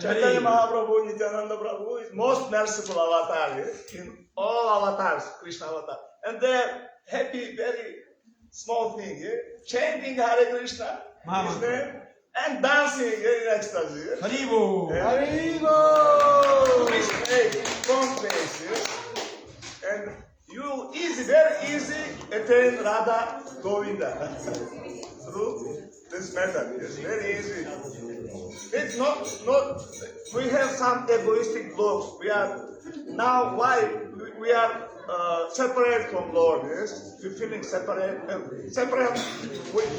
Chaitanya Mahaprabhu, Nityananda Prabhu is most merciful avatar in all avatars, Krishna avatar. And they're happy, very small thing, chanting Hare Krishna, his name, and dancing in ecstasy. Haribo! Haribo! Krishna, strong face. And you very easy attain Radha Govinda through this method. It's very easy. It's not, we have some egoistic blocks. We are, now why we are separate from Lord, yes? We're feeling separate.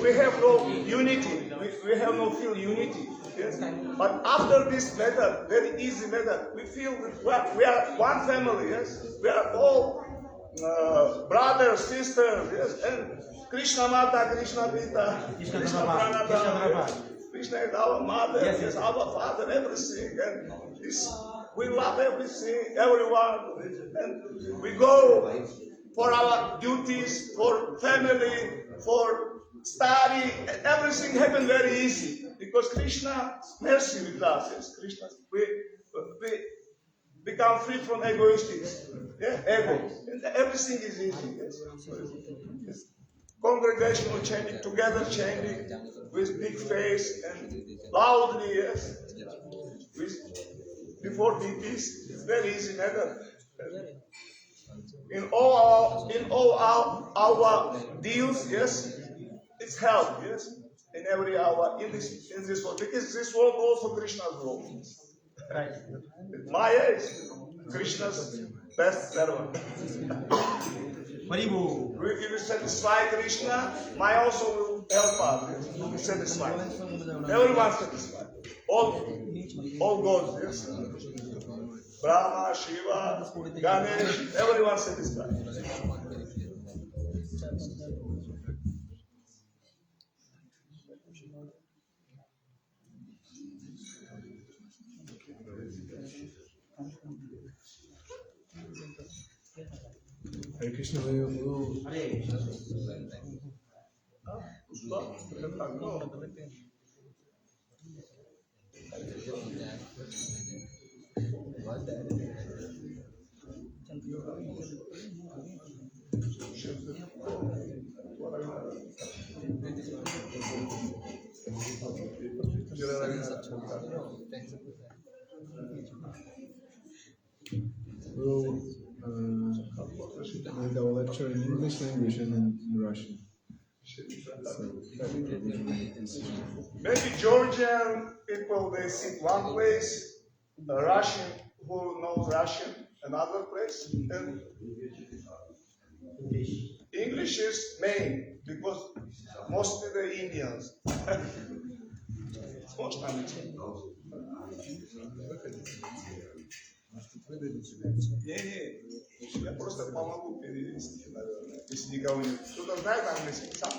We have no unity. We have no feel unity. Yes? But after this method, very easy method, we feel we are one family, yes? We are all brothers, sisters, yes? And Krishna Mata, Krishna Pita, Krishna Pranata, Krishna is our mother, yes, our father, everything. And this we love everything, everyone, and we go for our duties, for family, for study, and everything happens very easy because Krishna mercy with us. Yes, Krishna, we become free from egoistic, ego, and everything is easy. Yes. Yes. Congregational chanting, together chanting with big face and loudly, yes, before deities, it's very easy matter. In all our deals, yes, it's help, yes, in every hour in this world, because this world also Krishna's world. Right. Maya is Krishna's best servant. If you satisfy Krishna, Maya also will help us. Will be satisfied. Everyone satisfied. All gods, yes. Brahma, Shiva, Ganesh, everyone satisfied. Hare Krishna, will make our lecture in English language and in Russian. Maybe Georgian people, they sit one place, Russian who knows Russian another place, and English is main because mostly the Indians. Не, я просто помогу перевести, наверное, если никого нет. Кто-то знает английский? Сам?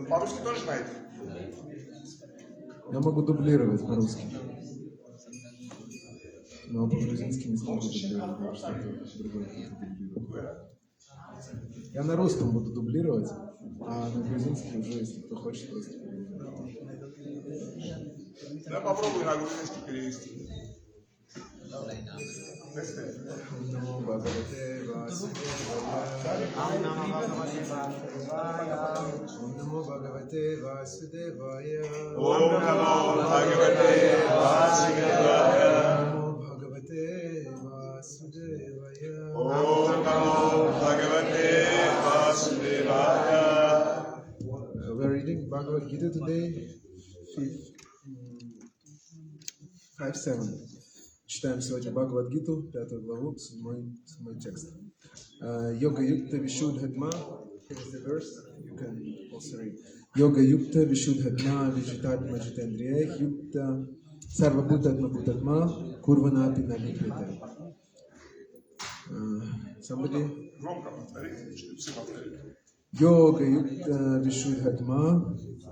По-русски тоже знаете? Я могу дублировать по-русски. Но по-грузински не смогу дублировать, потому что это другой дублирует. Я на русском буду дублировать, а на грузинский уже, если кто хочет, просто переведет. Я попробую на грузинский перевести. Намо Бхагавате Васудевая. Om Namo Bhagavate Vasudevaya. Om Namo Bhagavate Vasudevaya. Namo Bhagavate Vasudevaya. Om Namo Bhagavate Vasudevaya. We are reading Bhagavad Gita today, 5.7. Читаем сегодня Бхагавад-гиту, 5 главу, 7 текст. Йога Юкта Вишудхатма, here's the verse, you can also read. Йога Юкта Вишудхатма Vijitatma Jitendriya Yukta Sarvabhutatma Bhutatma Kurvanaphi Nalipyate. Somebody? Yoga Yukta Vishudhatma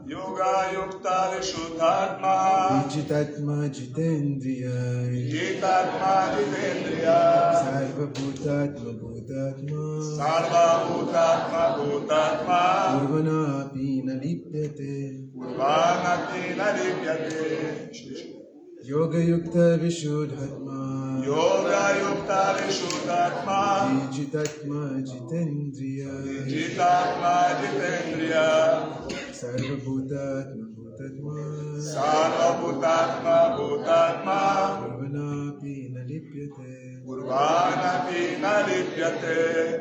Yoga Yukta Vishudhatma Vijitatma Jitendriya Jitatma Jitendriya Sarvabhutatma Bhutatma Sarvabhutatma Bhutatma Kurvanaphi Nalipyate Kurvanaphi Nalipyate. Yoga Yukta Vishudhatma Yoga Yukta Vishudhatma Vijitatma Jitendriya Jitatma Jitendriya Sarvabhutatma Bhutatma Sarvabhutatma Bhutatma Kurvanaphi Nalipyate. Kurvanaphi Nalipyate.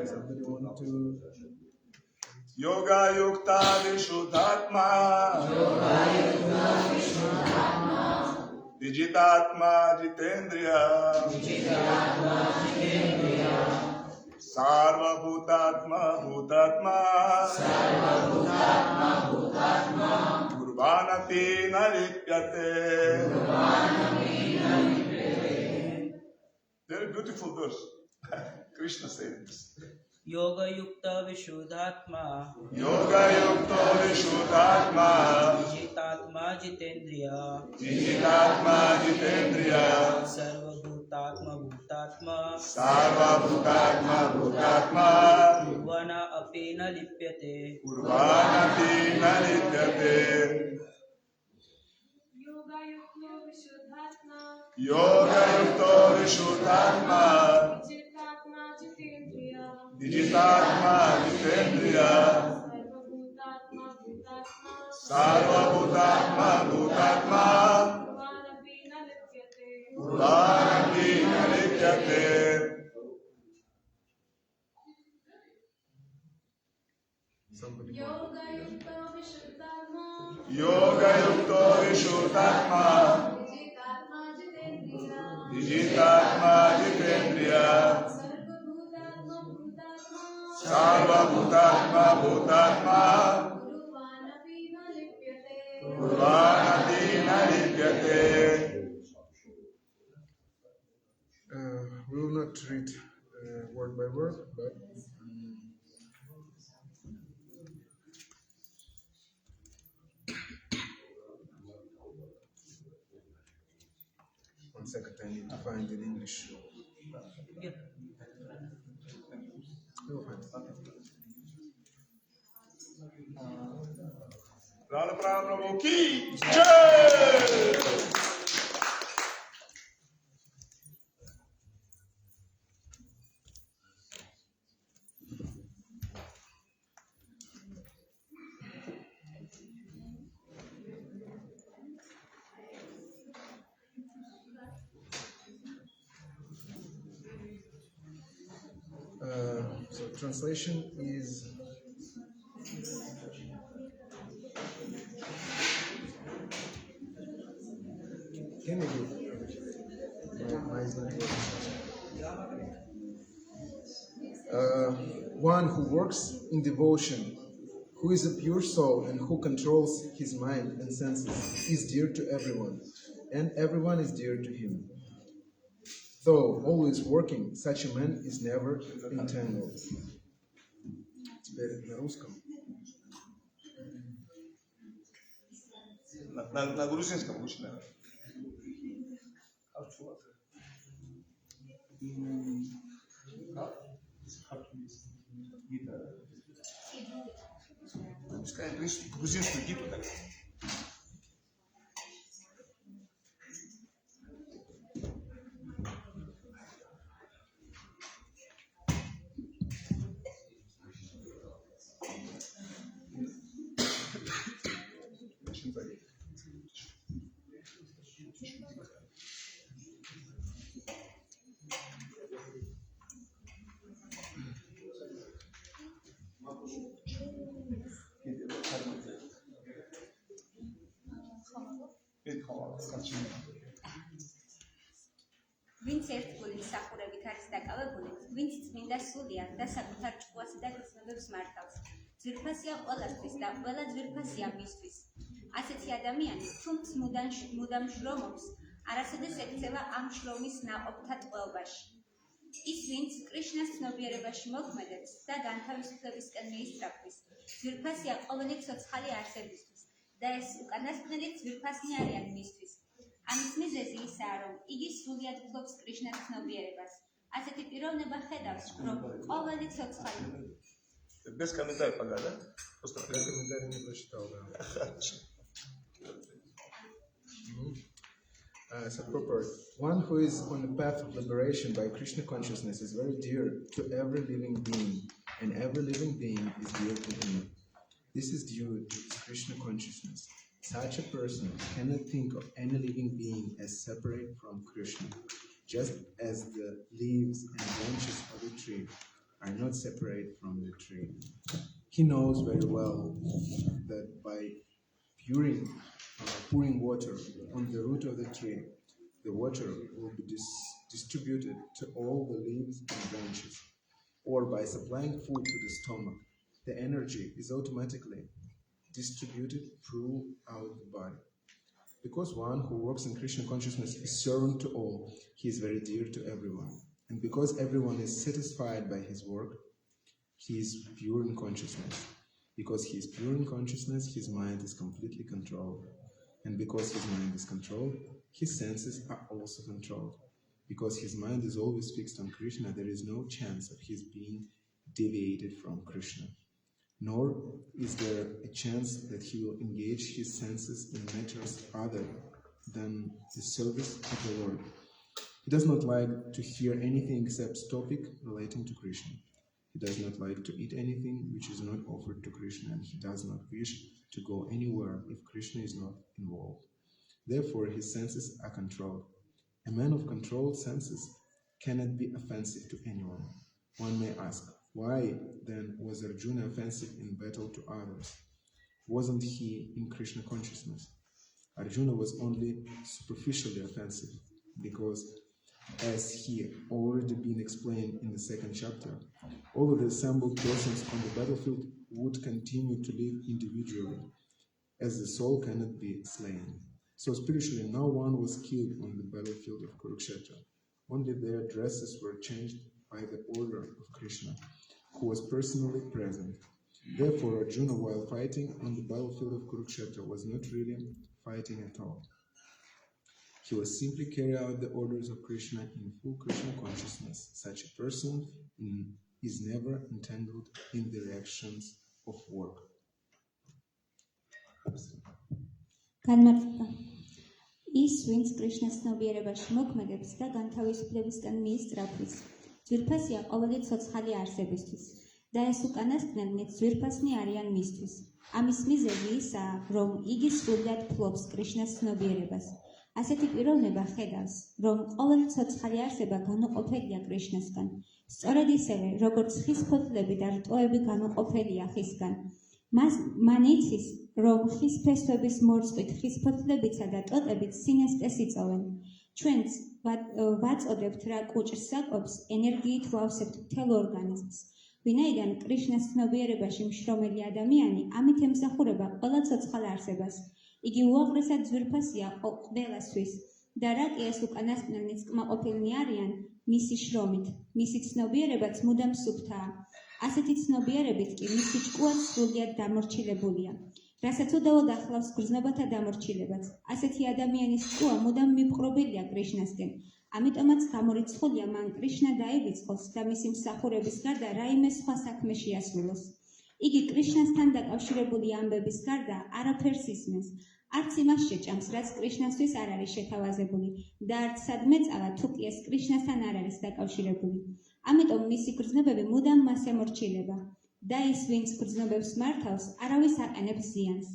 Somebody want to? Yoga Yukta Vishudhatma Vijitatma Jitendriya Sarvabhutatma Bhutatma Kurvanaphi Nalipyate. Very beautiful verse. Krishna said this. Yoga Yukta Vishuddhatma Yoga Yukta Vishuddhatma Jitatma Jitendriya Jitatma Jitendriya Sarva Bhutatma Bhutatma Sarva Bhutatma Bhutatma Urvana Apena Lipyate Urvana Pina Lityate Yoga Yukta Vishuddhatma Digitatma Jitendriya Sarva Bhutatma Bhutatma Urvana Pina Lityate Somebody. Yoga Yukta Vishuddhatma Yoga Yukta Vishuddhatma Jitatma Jitendriya Digitatma Jitendriya Sarva Bhutatma Bhutatma Sarva Bhutatma Bhutatma Urvana Pina Lipyate Urvana Pina Lityate We will not read word by word, but one second, I need to find in English. Yeah. We will find it. Radha Prabhu ki jai. So translation is can you do? My is not working. One who works in devotion, who is a pure soul and who controls his mind and senses, is dear to everyone, and everyone is dear to him. Though always working, such a man is never entangled. Теперь на русском. На грузинском лучше, наверное. Пускай грузинскую гиту так. ვინც ერთგული მსახურებით არის დაკავებული, ვინც წმინდა სულია და საკუთარ ჭკუასა და გრძნობებს მართავს. ძვირფასია ყველასთვის და ყველა ძვირფასია მისთვის. ასეთი ადამიანი, თუმც მუდამ შრომობს, არასოდეს ექცევა ამ შრომის ნაყოფთა ტყვეობაში. ის, ვინც კრიშნას ცნობიერებაში მოქმედებს და განთავისუფლებისკენ მიისწრაფვის, ძვირფასია ყოველი ცოცხალი არსებისთვის და ეს უკანასკნელი ძვირფასნი არიან მისთვის. ამის მიზეზი ისაა, რომ იგი სრულად ფლობს კრიშნას ცნობიერებას. ასეთი პიროვნება ხედავს, რომ ყოველი ცოცხალი Без комментариев пока, да? Просто Я комментарий не прочитал, да. So proper. One who is on the path of liberation by Krishna consciousness is very dear to every living being, and every living being is dear to him. This is due to his Krishna consciousness. Such a person cannot think of any living being as separate from Krishna, just as the leaves and branches of a tree are not separate from the tree. He knows very well that by pouring water on the root of the tree, the water will be distributed to all the leaves and branches, or by supplying food to the stomach, the energy is automatically distributed throughout the body. Because one who works in Krishna consciousness is servant to all, he is very dear to everyone. And because everyone is satisfied by his work, he is pure in consciousness. Because he is pure in consciousness, his mind is completely controlled. And because his mind is controlled, his senses are also controlled. Because his mind is always fixed on Krishna, there is no chance of his being deviated from Krishna. Nor is there a chance that he will engage his senses in matters other than the service of the Lord. He does not like to hear anything except topic relating to Krishna. He does not like to eat anything which is not offered to Krishna, and he does not wish to go anywhere if Krishna is not involved. Therefore, his senses are controlled. A man of controlled senses cannot be offensive to anyone. One may ask, why then was Arjuna offensive in battle to others? Wasn't he in Krishna consciousness? Arjuna was only superficially offensive because, as he already been explained in the second chapter, all of the assembled persons on the battlefield would continue to live individually, as the soul cannot be slain. So spiritually, no one was killed on the battlefield of Kurukshetra. Only their dresses were changed by the order of Krishna, who was personally present. Therefore, Arjuna, while fighting on the battlefield of Kurukshetra, was not really fighting at all. He was simply carrying out the orders of Krishna in full Krishna consciousness. Such a person is never entangled in the reactions of work. განმარტება. ის, ვინც კრიშნას ცნობიერებაში მოქმედებს და განთავისუფლებისკენ მიისწრაფვის, ძვირფასია ყოველი ცოცხალი არსებისთვის და ეს უკანასკნელნი ძვირფასნი არიან მისთვის. ამის მიზეზი ისაა, რომ იგი სრულად ფლობს კრიშნას ცნობიერებას. ასეთი პიროვნება ხედავს, რომ ყოველი ცოცხალი არსება განუყოფელია კრიშნასგან, სწორედ ისევე, როგორც ხის ფოთლები და რტოები განუყოფელია ხისგან. მან იცის, რომ ხის ფესვების მორწყვით ხის ფოთლებიცა და ტოტებით სინესტეს იწოვენ. ჩვენც ვაწოდებთ რა კუჭს საკვებს, ენერგიით ვავსებთ მთელ ორგანიზმს. ვინაიდან კრიშნას ცნობიერებაში მშრომელი ადამიანი ამით ემსახურება ყველა ცოცხალ არსებას. იგი უაღრესად ძვირფასია ყველასთვის და რა კი ეს უკანასკნელნიც კმაყოფილნი არიან მისი შრომით, მისი ცნობიერებაც მუდამ სუფთაა. ასეთი ცნობიერებით კი მისი ჭკუაც სრულიად დამორჩილებულია, რასაც უდავოდ ახლავს გრძნობათა დამორჩილებაც. ასეთი ადამიანის ჭკუა მუდამ მიპყრობილია კრიშნასკენ. ამიტომაც გამორიცხულია მან კრიშნა დაივიწყოს და მისი მსახურების გარდა რაიმე სხვა საქმე შეასრულოს. იგი კრიშნასთან დაკავშირებული ამბების გარდა არაფერს ისმენს, არც იმას შეჭამს, რაც კრიშნასთვის არ არის შეთავაზებული და არც სადმე წავა, თუ კი ეს კრიშნასთან არ არის დაკავშირებული. ამიტომ მისი გრძნობები მუდამ მას ემორჩილება და ის, ვინც გრძნობებს მართავს, არავის აყენებს ზიანს.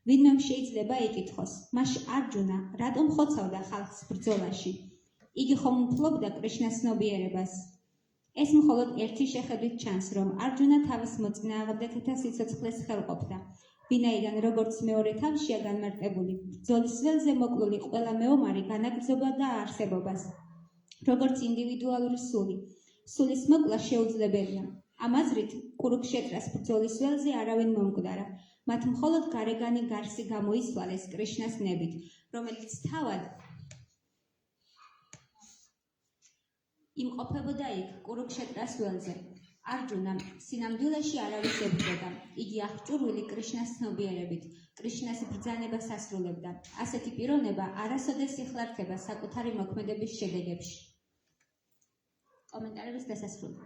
ვინმემ შეიძლება იკითხოს, მას არჯუნა რატომ ხოცავდა ხალხს ბრძოლაში? იგი ხომ ფლობდა კრიშნას ცნობიერებას? ეს მხოლოდ ერთი შეხედვით ჩანს, რომ არჯუნა თავის მოწინააღმდეგეთა სიცოცხლეს ხელყოფდა. ვინაიდან როგორც მეორე თავშია განმარტებული, ბრძოლის ველზე მოკლული ყველა მეომარი განაგრძობდა არსებობას, როგორც ინდივიდუალური სული. სულის მოკლა შეუძლებელია. ამ აზრით, კურუქშეტრას ბრძოლის ველზე არავინ მომკვდარა. მათ მხოლოდ გარეგანი გარსი გამოისვალეს კრიშნას ნებით, რომელიც თავად იმყოფებოდა იქ კურუქშეტრას ველზე. არჯუნა სინამდვილეში არავის ებრძოდა. იგი აღჭურვილი კრიშნას ცნობიერებით, კრიშნას ბრძანებას ასრულებდა. ასეთი პიროვნება არასოდეს იხლართება საკუთარი მოქმედების შედეგებში. კომენტარების დასასრულად.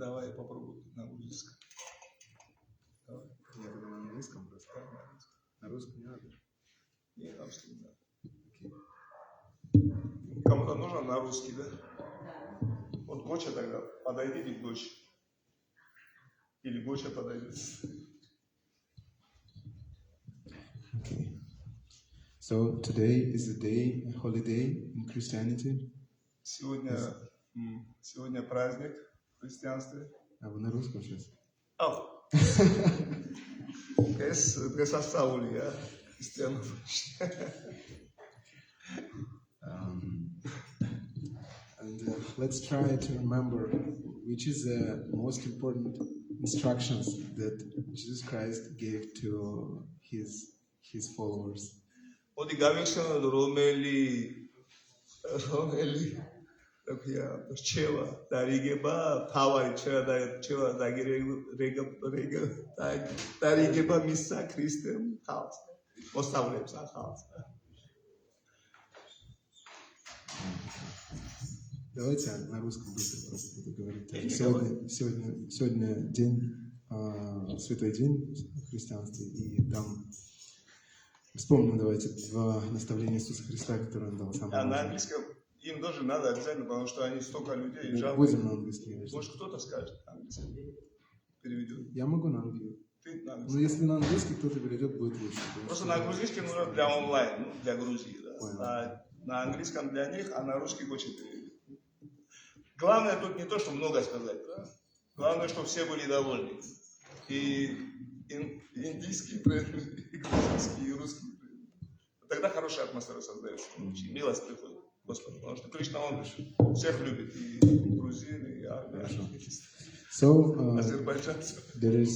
Давай я попробую на русском. Давай. Я буду на английском просто. На русском не надо. Не, на русском не надо. Окей. Кому-то нужно на русский, да? Вот Гоча тогда подойдите к Гоче. Или Гоча подойдет. Okay. So today is a day, a holiday in Christianity. Сегодня праздник в христианстве. А вы на русском сейчас? Es assauli, ja, христианов. And let's try to remember which is the most important instructions that Jesus Christ gave to his followers. მოდი გავიხსენოთ რომელი რჩევა და რიგება თავარი რჩევა და რიგება მისცა ქრისტემ ხალხს მოსწავლეებს ახალს. Давайте на русском быстро просто буду говорить. Сегодня день, святой день в христианстве, и там вспомним давайте два наставления Иисуса Христа, которые он дал самым На важным. английском им тоже надо обязательно, потому что они столько людей жалко. Будем на английском говорить. Может кто-то скажет английский, переведет. Я могу на английский. Ты на Но английский. если на английский кто-то перейдет, будет лучше. потому Просто что- на грузинском нужно для онлайн, ну, для Грузии, да. Понял. А на английском для них, а на русский очень переведет. Главное тут не то, что много сказать, да? Главное, чтобы все были довольны. И индийский правильно, и грузинский, и русский правильно. Тогда хорошая атмосфера создается. И милость приходит Господу. Потому что Кришна, он всех любит. И грузин, и армян, So, азербайджанцев. there is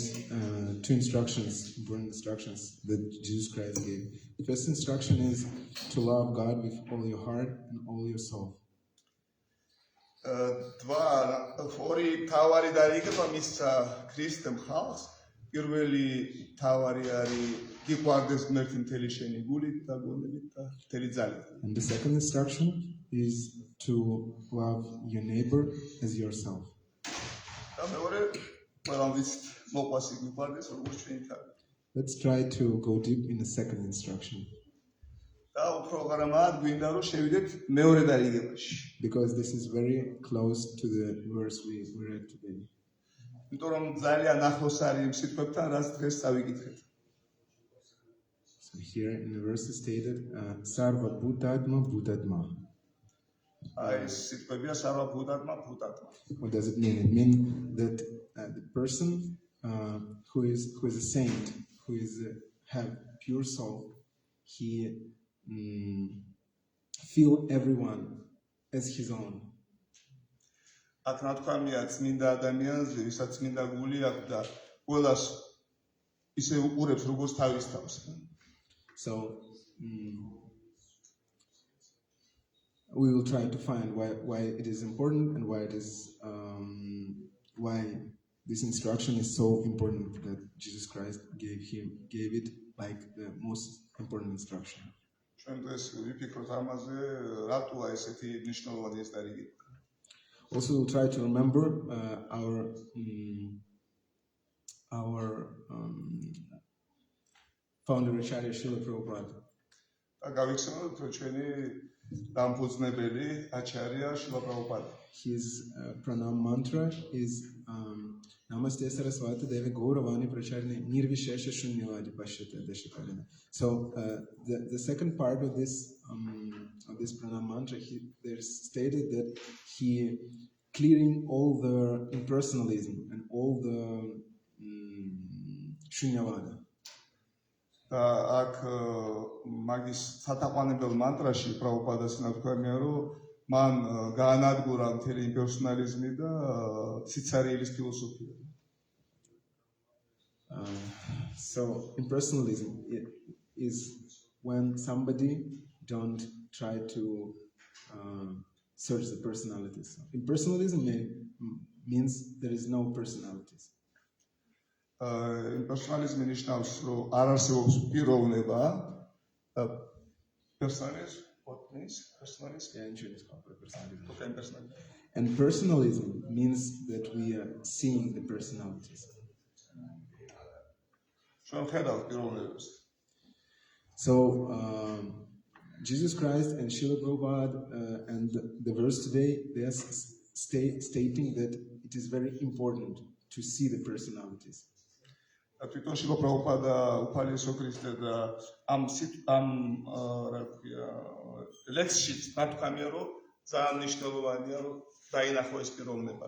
two instructions, important instructions that Jesus Christ gave. The first instruction is to love God with all your heart and all your soul. ორი თავარი დაიგება მისცა ქრისტემ ხალხს. პირველი თავარი არის გიყვარდეს ღმერთი მთელი შენი გულით და გონებით და მთელი ძალით. And the second instruction is to love your neighbor as yourself. და მეორე ყველამის მოყვასი გიყვარდეს როგორც ჩვენი თავი. Let's try to go deep in the second instruction, და უფრო ღრმად გვინდა რომ შევიდეთ მეორე დაიგებაში. because this is very close to the verse we read today. იმიტომ რომ ძალიან ახლოს არის იმ სიტყვებთან, რაც დღეს წავიკითხეთ. So here in the verse is stated, Sarva Bhutatma Bhutatma. აი ეს სიტყვებია სარვა ბუდატმა ბუდატმა. What does it mean? It means that the person who is a saint, who is have pure soul, he feel everyone as his own. აქ რა თქვა მია წმინდა ადამიანზე, ვისაც წმინდა გული აქვს და ყველას ისე უყურებს როგორც თავის თავს. So we will try to find why it is important and why it is why this instruction is so important that Jesus Christ gave it like the most important instruction. ჩვენ დღეს ვიფიქროთ ამაზე, რატოა ესეთი მნიშვნელოვანი ეს დარიგი. Also, we'll try to remember our founder Acharya Srila Prabhupada. და გავიხსენოთ ჩვენი დამფუძნებელი აჩარია შილა პრაბჰუპადა. His pranam mantra is Namaste Saraswati Devi Gauravani Pracharine Nirvishesha Shunyavadi Pashyate Deshakarina. So the second part of this pranam mantra, there's stated that he clearing all the impersonalism and all the Shunyavada. და აქ მაგის სათაყვანებელ მანტრაში პრაბჰუპადას ნათქვამია, რომ მან გაანადგურა მთელი იმპერსონალიზმი და სიცარიელის ფილოსოფია. So impersonalism is when somebody don't try to search the personalities. Impersonalism means there is no personalities. იმპერსონალიზმი ნიშნავს, რომ არ არსებობს პიროვნება. Personalism, what means personalism? Yeah, insurance company personalism. Okay, personalism. And personalism means that we are seeing the personalities. ჩვენ ხედავთ პიროვნებებს. So Jesus Christ and Srila Prabhupada and the verse today, they are stating that it is very important to see the personalities. თვითონ შილა პრაბჰუპადა უფალისო ქრისტე და ამ რა ქვია ლექსში ნათქვამია, რომ ძალიან მნიშვნელოვანია, რომ დაინახო ეს პიროვნება.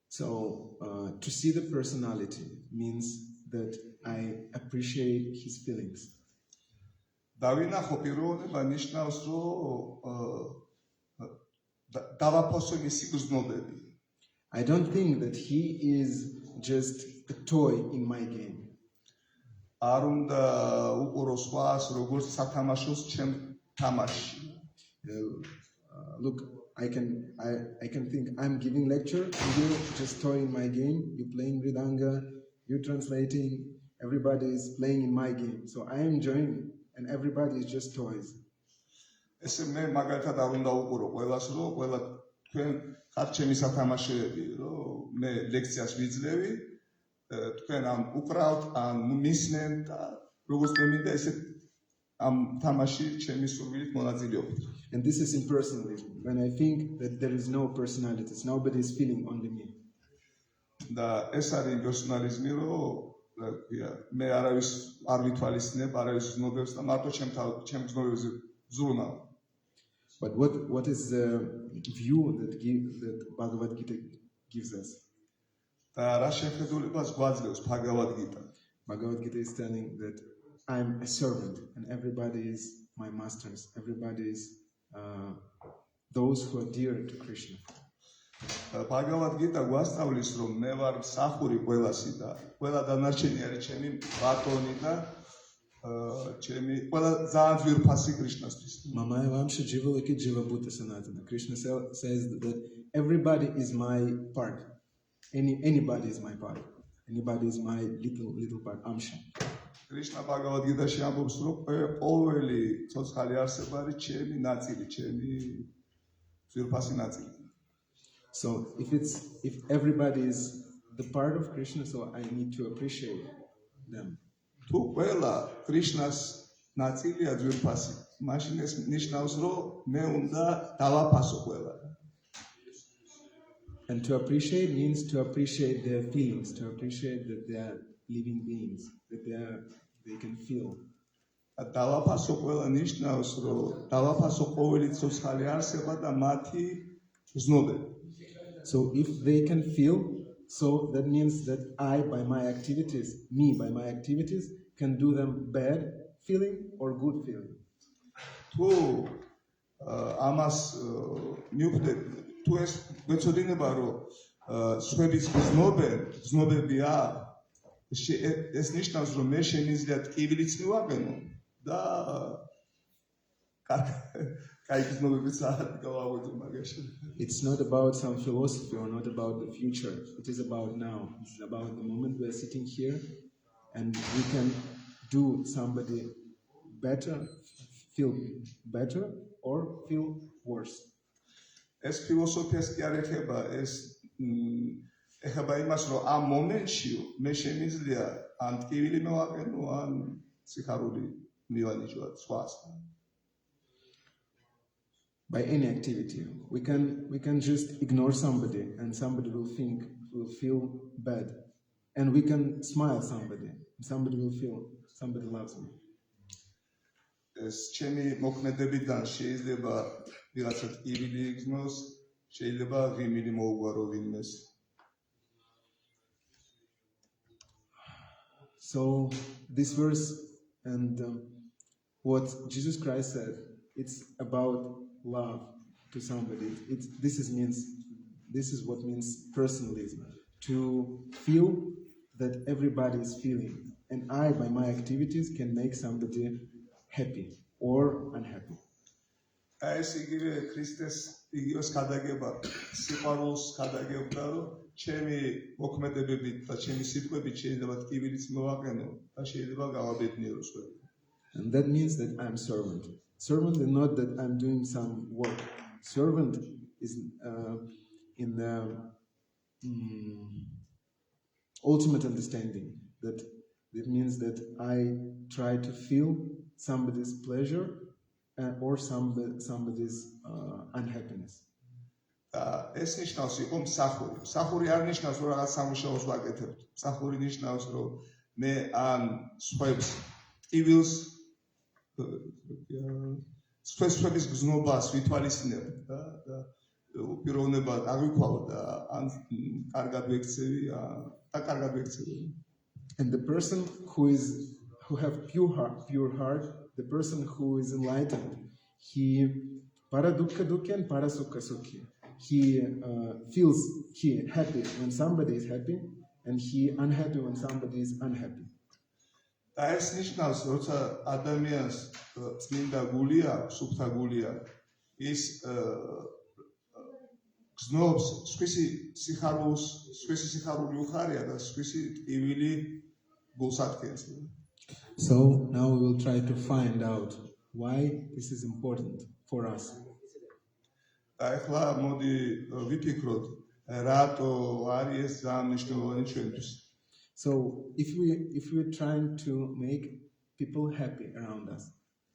So to see the personality means that I appreciate his feelings. დავინახო პირველობა ნიშნავს რომ დავაფასო მისი გრძნობები. I don't think that he is just a toy in my game. არ უნდა უყუროს სხვას როგორც სათამაშოს ჩემ თამაშში. Look, I can think I'm giving lecture and you're just toy in my game. You're playing Ridanga, you're translating. Everybody is playing in my game, so I am enjoying it, and everybody is just toys. ესე მე მაგალითად არ უნდა უყურო ყველას რომ ყველა თქვენ ხართ ჩემი სათამაშოები რომ მე ლექციას ვიძლევი თქვენ ამ უკრავთ ან მისმენ და როგორც მე მინდა ესე ამ თამაში ჩემი სურვილით მონაწილეობთ. And this is impersonalism, when I think that there is no personalities, nobody is feeling, only me. და ეს არის იმპერსონალიზმი რომ მე არავის არ ვითვალისწინებ არავის გზნობებს და მარტო ჩემ გზნობებზე ვზრუნავ. But what is the view that Bhagavad Gita gives us? და რა შეხედულებას გვაძლევს Bhagavad Gita? Bhagavad Gita is telling that I'm a servant and everybody is my masters. Everybody is those who are dear to Krishna. Bhagavad Gita გვასწავლის რომ მე ვარ მსახური ყველასი და ყველა დანარჩენი არის ჩემი ბატონი და ჩემი ყველა ძალიან ძვირფასი კრიშნასთვის. Mamaya Vamsha Jivalaki Jiva Bhuta Sanatana. Krishna says that everybody is my part. Anybody is my part. Anybody is my little part. Amsha. Krishna Bhagavad Gita-ში ამბობს რომ ყოველი ცოცხალი არსება არის ჩემი ნაწილი, ჩემი ძვირფასი ნაწილი. So if everybody is the part of Krishna, so I need to appreciate them. თუ ყველა კრიშნას ნაწილია ძვირფასი, მაშინ ეს ნიშნავს რომ მე უნდა დავაფასო ყველა. And to appreciate means to appreciate their feelings, to appreciate that they are living beings, that they can feel. დავაფასო ყველა ნიშნავს რომ დავაფასო ყოველი ცოცხალი არსება და მათი გზნობები. So if they can feel, so that means that I, by my activities, can do them bad feeling or good feeling. თუ ამას მიუხედავად თუ ეს გვეცოდინება რომ სხვების გზნობებია ეს ნიშნავს რომ მე შემიძლია ტკივილიც მივაყენო და It's not about some philosophy or not about the future. It is about now. It's about the moment we are sitting here and we can do somebody better, feel better or feel worse. ეს ფილოსოფიას კი არ ეხება, ეს ეხება იმას, რომ ამ მომენტში მე შემიძლია ან ტკივილი მოვაყენო, ან სიხარული მივანიშნო სხვას. By any activity, we can just ignore somebody and somebody will feel bad, and we can smile somebody and somebody will feel somebody loves me. ეს ჩემი მოქმედებიდან შეიძლება ვიღაცა ტკივილი იგზნოს, შეიძლება ღიმილი მოუგვარო ვინმეს. So this verse and what Jesus Christ said, it's about love to somebody. This is what means personalism. To feel that everybody is feeling, and I, by my activities, can make somebody happy or unhappy. ეს იგივე ქრისტეს იგივეს გადაგება, სიყვარულს გადაგებდა, რომ ჩემი მოქმედებებით და ჩემი სიტყვებით შეიძლება ტკივილიც მოვაყენო და შეიძლება გავაბედნიერო სხვები. And that means that I'm servant. Servant is not that I'm doing some work. Servant is in the ultimate understanding. That it means that I try to feel somebody's pleasure or somebody's unhappiness. ეს ნიშნავს იყო მსახური. მსახური არ ნიშნავს რომ რაღაც სამუშაოს ვაკეთებთ. მსახური ნიშნავს რომ მე ან სხვებს ტკივილს სხვების გზნობას ვითვალისწინებ და უპირობლად აღვიქვავ და ან კარგად ვექცევი და კარგად ვექცევი. And the person who have pure heart, the person who is enlightened, he para dukkha dukkha and para sukha sukhi. He feels he happy when somebody is happy, and he unhappy when somebody is unhappy. და ეს ნიშნავს, როცა ადამიანს წმინდა გული აქვს, სუფთა გული აქვს, ის გზნობს სხვისი სიხარული უხარია და სხვისი ტკივილი გულს ადგენს. So now we will try to find out why this is important for us. და ეხლა მოდი ვიფიქროთ, რატო არის ეს ძალიან მნიშვნელოვანი ჩვენთვის. So if we're trying to make people happy around us,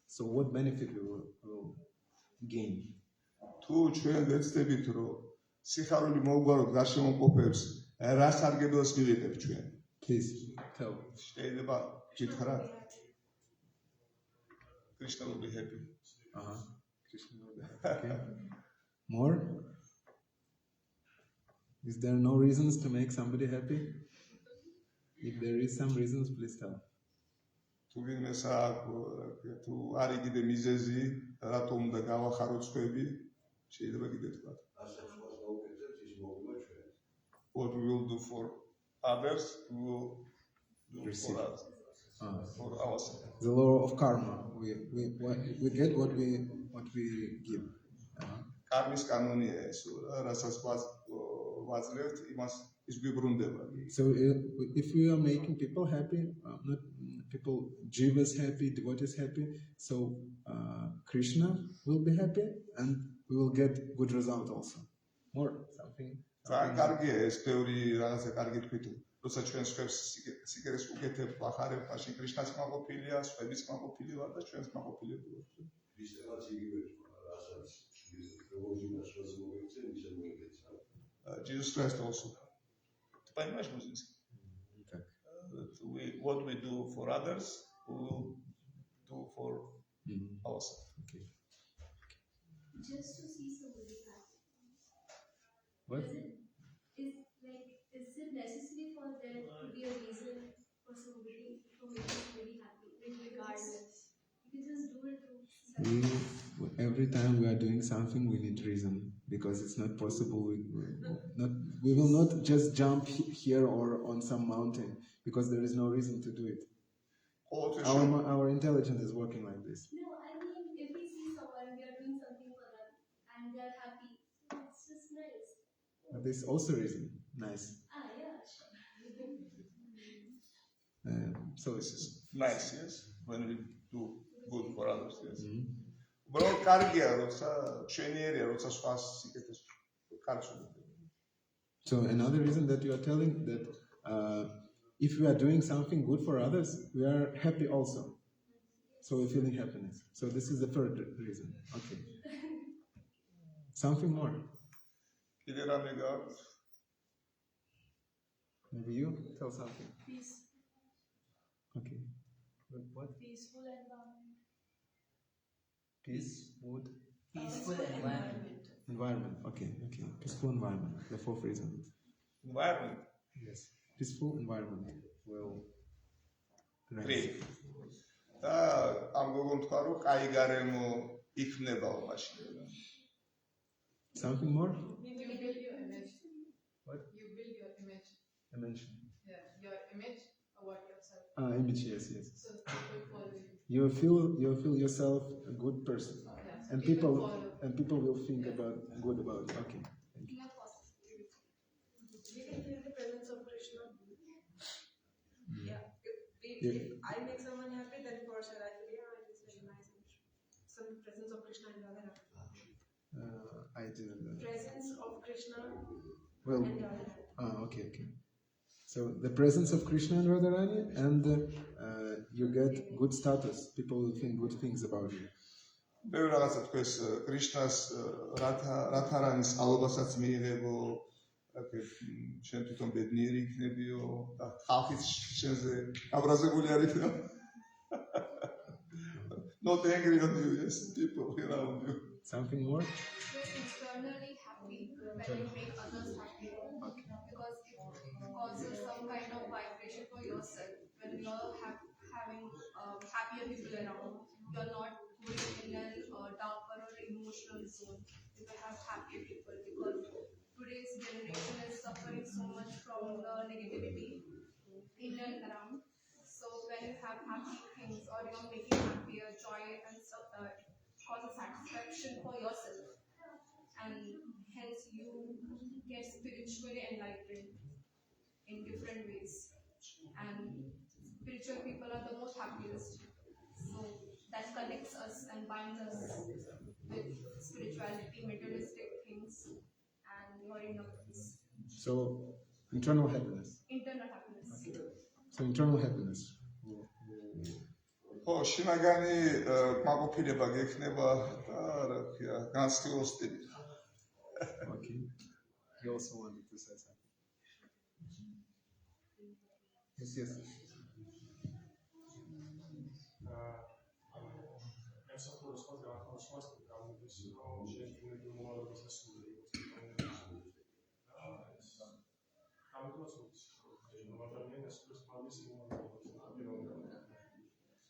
so what benefit we will gain? თუ ჩვენ ვეცდებით, რომ სიხარული მოვგვაროთ გარშემოყოფებს, რა სარგებლოს მივიღებთ ჩვენ? Please tell. შეიძლება გითხრათ? Krishna will be happy. Krishna will be happy. Okay. More? Is there no reasons to make somebody happy? If there is some reasons, please tell. თუ ვინმეს აქვს, თუ არის კიდე მიზეზი, რატომ უნდა გავახაროთ სხვები, შეიძლება კიდე თქვა. What we will do for others, we will do for us, for ourselves. The law of karma. We get what we give. Karmis kanonია ეს, რასაც ვაძლევთ, იმას ის გვიბრუნდება. So if we are making people happy, not people, jivas happy, devotees happy, so Krishna will be happy and we will get good result also. More something. ძალიან კარგია ეს ბევრი რაღაცა კარგი თქვით. როცა ჩვენ სხვებს სიკერეს უკეთებთ, ვახარებთ, მაშინ კრიშნაც მაყოფილია, სხვებიც მაყოფილი ვარ და ჩვენც მაყოფილები ვართ. Jesus Christ also. Ты понимаешь музыку? What we do for others, we will do for ourselves. Okay. Just to see somebody happy. What? Is it necessary for there to be a reason for somebody to make somebody happy, regardless? You can just do it Every time we are doing something, we need reason, because it's not possible. We will not just jump here or on some mountain because there is no reason to do it. Our intelligence is working like this. No, I mean, if we see someone, we are doing something for them and they are happy, so it's just nice. But there's also reason. Nice. Yeah, sure. So This is nice, yes, when we do good for others, yes. უბრალოდ კარგია, როცა ჩვენიერია, როცა სხვას სიკეთეს კარგს ვუყურებ. So another reason that you are telling that if we are doing something good for others, we are happy also. So we're feeling happiness. So this is the third reason. Okay. Something more. კიდე რამე გაქვს? Maybe you tell something. Peace. Okay. What? Peaceful environment. Peace, mood, Peaceful environment. environment. Okay. Peaceful environment. The fourth reason. Environment. Yes. Peaceful environment will Great. და ამ გოგომ თქვა, რომ კაი გარემო იქნებაო მაშინ. Something more? You build your image. What? You build your image. Dimension. Yeah, your image about yourself. Image. Yes. So people follow you. You feel yourself a good person, Yeah, and so people will think good about it. Okay. Thank you. we can feel the presence of Krishna. Yeah. Yeah. If I make someone happy, then for sure I feel, yeah, it is very nice. And some presence of Krishna in Radharani. I didn't know. Presence of Krishna Well, and Radharani. okay. So the presence of Krishna and Radharani, and you get good status. People will think good things about you. ბევრი რაღაცა თქვეს კრიშნას რათარანის ალობასაც მიიღებო, შენ თვითონ ბედნიერი იქნებიო და ხალხიც შენზე აბრაზებული არის. Not angry on you, yes, people around you. Something more? You're externally happy when you make others happy. Because it causes some kind of vibration for yourself. happier people around. You're not going in a darker or emotional zone. You will have happier people because today's generation is suffering so much from the negativity in and around. So when you have happy things or you're making happier joy and stuff, it causes satisfaction for yourself, and hence you get spiritually enlightened in different ways. And spiritual people are the most happiest. So that connects us and binds us with spirituality, materialistic things, and your inner peace, So, internal happiness. internal happiness. So, internal happiness. ხო, შინაგანი კმაყოფილება გექნება და რა ქვია, განსხვავებული სტილი. Okay. He also wanted to say something. Yes, yes.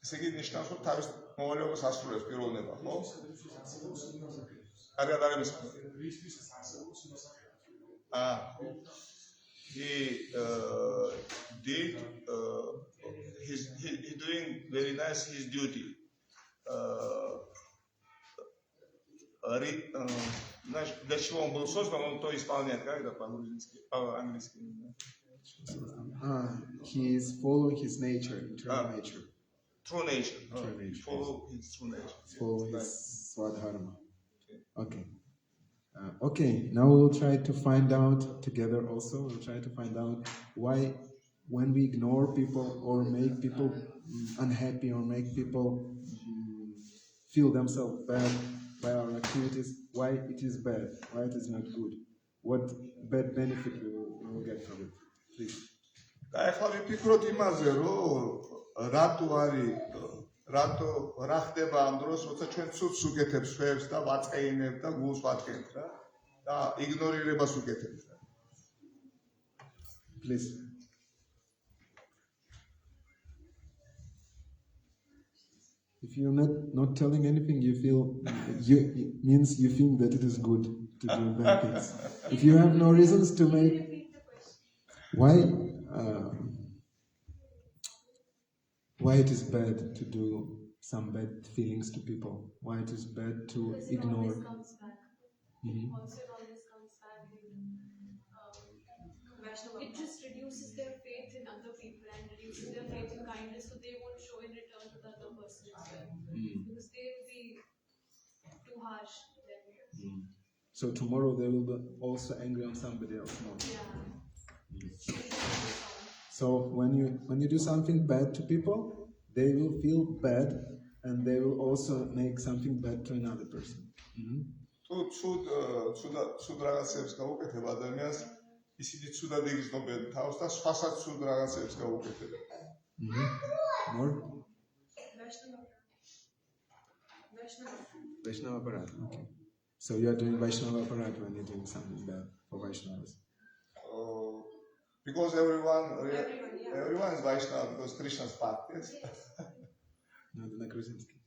ესე იგი ნიშნავს, რომ თავის მოვალეობას ასრულებს პიროვნება, ხო? კარგად არ ემისხმე. He did he doing very nice his duty. Дальше он был создан, он то исполняет, как это по-грузински, по-английски. He is following his nature, internal nature. True nature. True nature. Follow his true nature. Following his Swadharma. Okay. Okay, now we'll try to find out together also, we'll try to find out why when we ignore people or make people unhappy or make people feel themselves bad by our activities, why it is bad, why it is not good, what bad benefit we will get from it. Please. და ახლა ვიფიქროთ იმაზე, რომ რატო რა ხდება ამ დროს, როცა ჩვენ ცუდს უკეთებს ხვევს და ვაწყეინებ და გულს ვატყენთ რა და იგნორირებას უკეთებთ რა. Please. If you're not telling anything, you feel it means you think that it is good to do bad things. If you have no reasons to make why it is bad to do some bad feelings to people, why it is bad to Because ignore. it always comes back. Mhm. Also, it always comes back. It just reduces their faith in other people and reduces their faith in kindness, so they won't show in return to the other person as well. Because they will be too harsh then. So tomorrow they will be also angry on somebody else more. Yeah. So when you do something bad to people, they will feel bad and they will also make something bad to another person. თუ ცუდ რაღაცებს გაუკეთებ ადამიანს, ისინი ცუდად იგრძნობენ თავს და სხვასაც ცუდ რაღაცებს გაუკეთებენ. More? Vaishnava. Vaishnava Aparat. Okay. So you are doing Vaishnava Aparat when you're doing something bad for Vaishnavas. Because everyone is Vaishnava because Krishna's path, yes? No, на грузинский.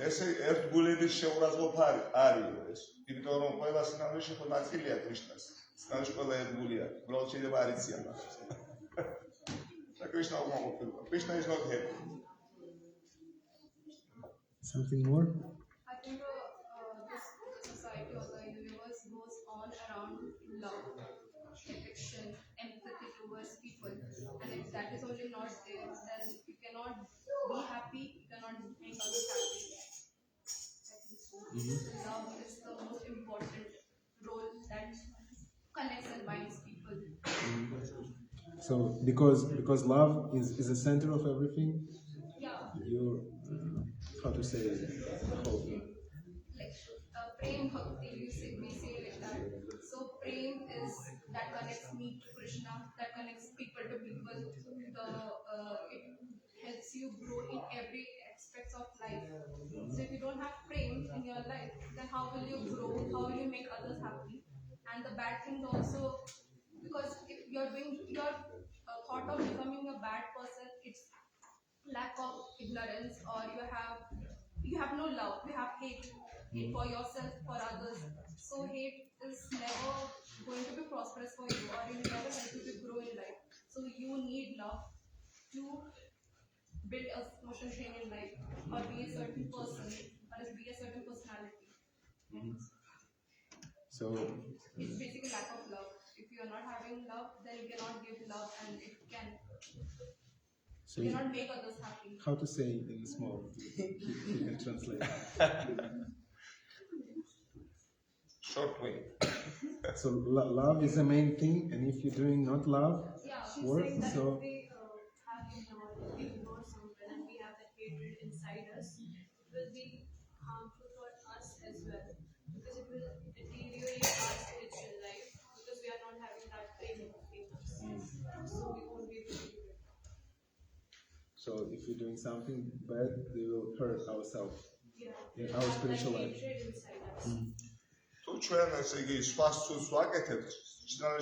ესე ერთგულების შეურაცხყოფა არის ეს. იმიტომ რომ ყველა სინამდვილეში ხო ნაწილია კრიშნას. სინამდვილეში ყველა ერთგულია. უბრალოდ შეიძლება არ იციან მას. და კრიშნა უკმაყოფილება. Krishna is not happy. Something more? I think this society or the universe goes on around love, affection, empathy towards people. And if that is only not there, then you cannot be happy, you cannot make others happy. I think so. Love is the most important role that connects and binds people. So because love is the center of everything, Yeah. you how to say it? Like prem bhakti, we say like that. So prem is that connects me to Krishna, that connects people to people. It helps you grow in every aspect of life. So if you don't have prem in your life, then how will you grow? How will you make others happy? And the bad things also, because if you're doing your thought of becoming a bad person, it's lack of ignorance, or you have no love, you have hate for yourself, for others. So hate is never going to be prosperous for you, or it will never help you to grow in life. So you need love to build a certain thing in life, or be a certain person, or be a certain personality. So It's basically lack of love. If you are not having love, then you cannot give love, and you cannot make others happy. how to say in small? You can translate. Short way. So love is the main thing, and if you're doing not love, Yeah, she's work, saying that so if we ignore someone and we have that hatred inside us, it will be harmful for us as well. Because it will deteriorate our spiritual life because we are not having that flame in us. So we won't be able to do it. so if you're doing something bad, we will hurt ourselves Yeah. in our spiritual That life. hatred inside us. თუ ჩვენ ესე იგი სხვას ცუდს ვაკეთებთ,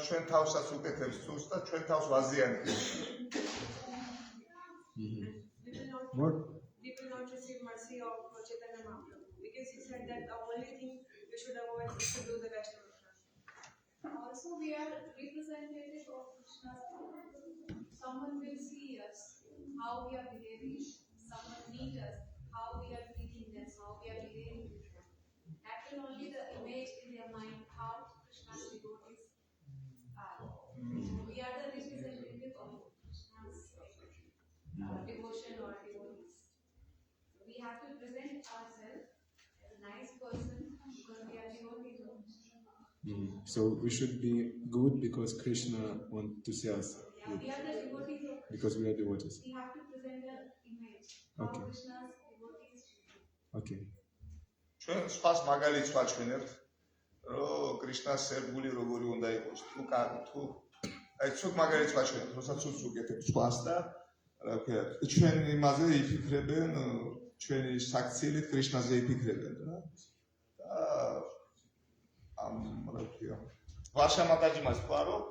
ჩვენ თავსაც უკეთებს ცუდს და ჩვენ თავს ვაზიანებთ. More? We will not receive mercy of Chaitanya Mahaprabhu because he said that the only thing we should avoid is to do the Vaishnava trust. Also, we are representative of Krishna's Lord. Someone will see us, how we are behaving. Someone meet us, how we are treating them, how we are behaving with them. That will only the image in their mind how Krishna's devotees are. We are the representative of Krishna's devotion or devotees. We have to present ourselves as a nice person because we are devotees of Krishna. So we should be good because Krishna wants to see us. Yeah, we are the devotees of Krishna. Because we are devotees. We have to present the image how Okay. Krishna's devotees should be. Okay. ჩვენ სხვას მაგალითს ვაჩვენებთ, რომ კრიშნას სერგული როგორი უნდა იყოს. თუ აი ცუდ მაგალითს ვაჩვენებთ, როცა ცუდს უკეთებთ სხვას და რა ქვია, ჩვენ იმაზე იფიქრებენ, ჩვენი საქციელით კრიშნაზე იფიქრებენ რა. და რა ქვია, ვარშა მატაჯიმას თქვა, რომ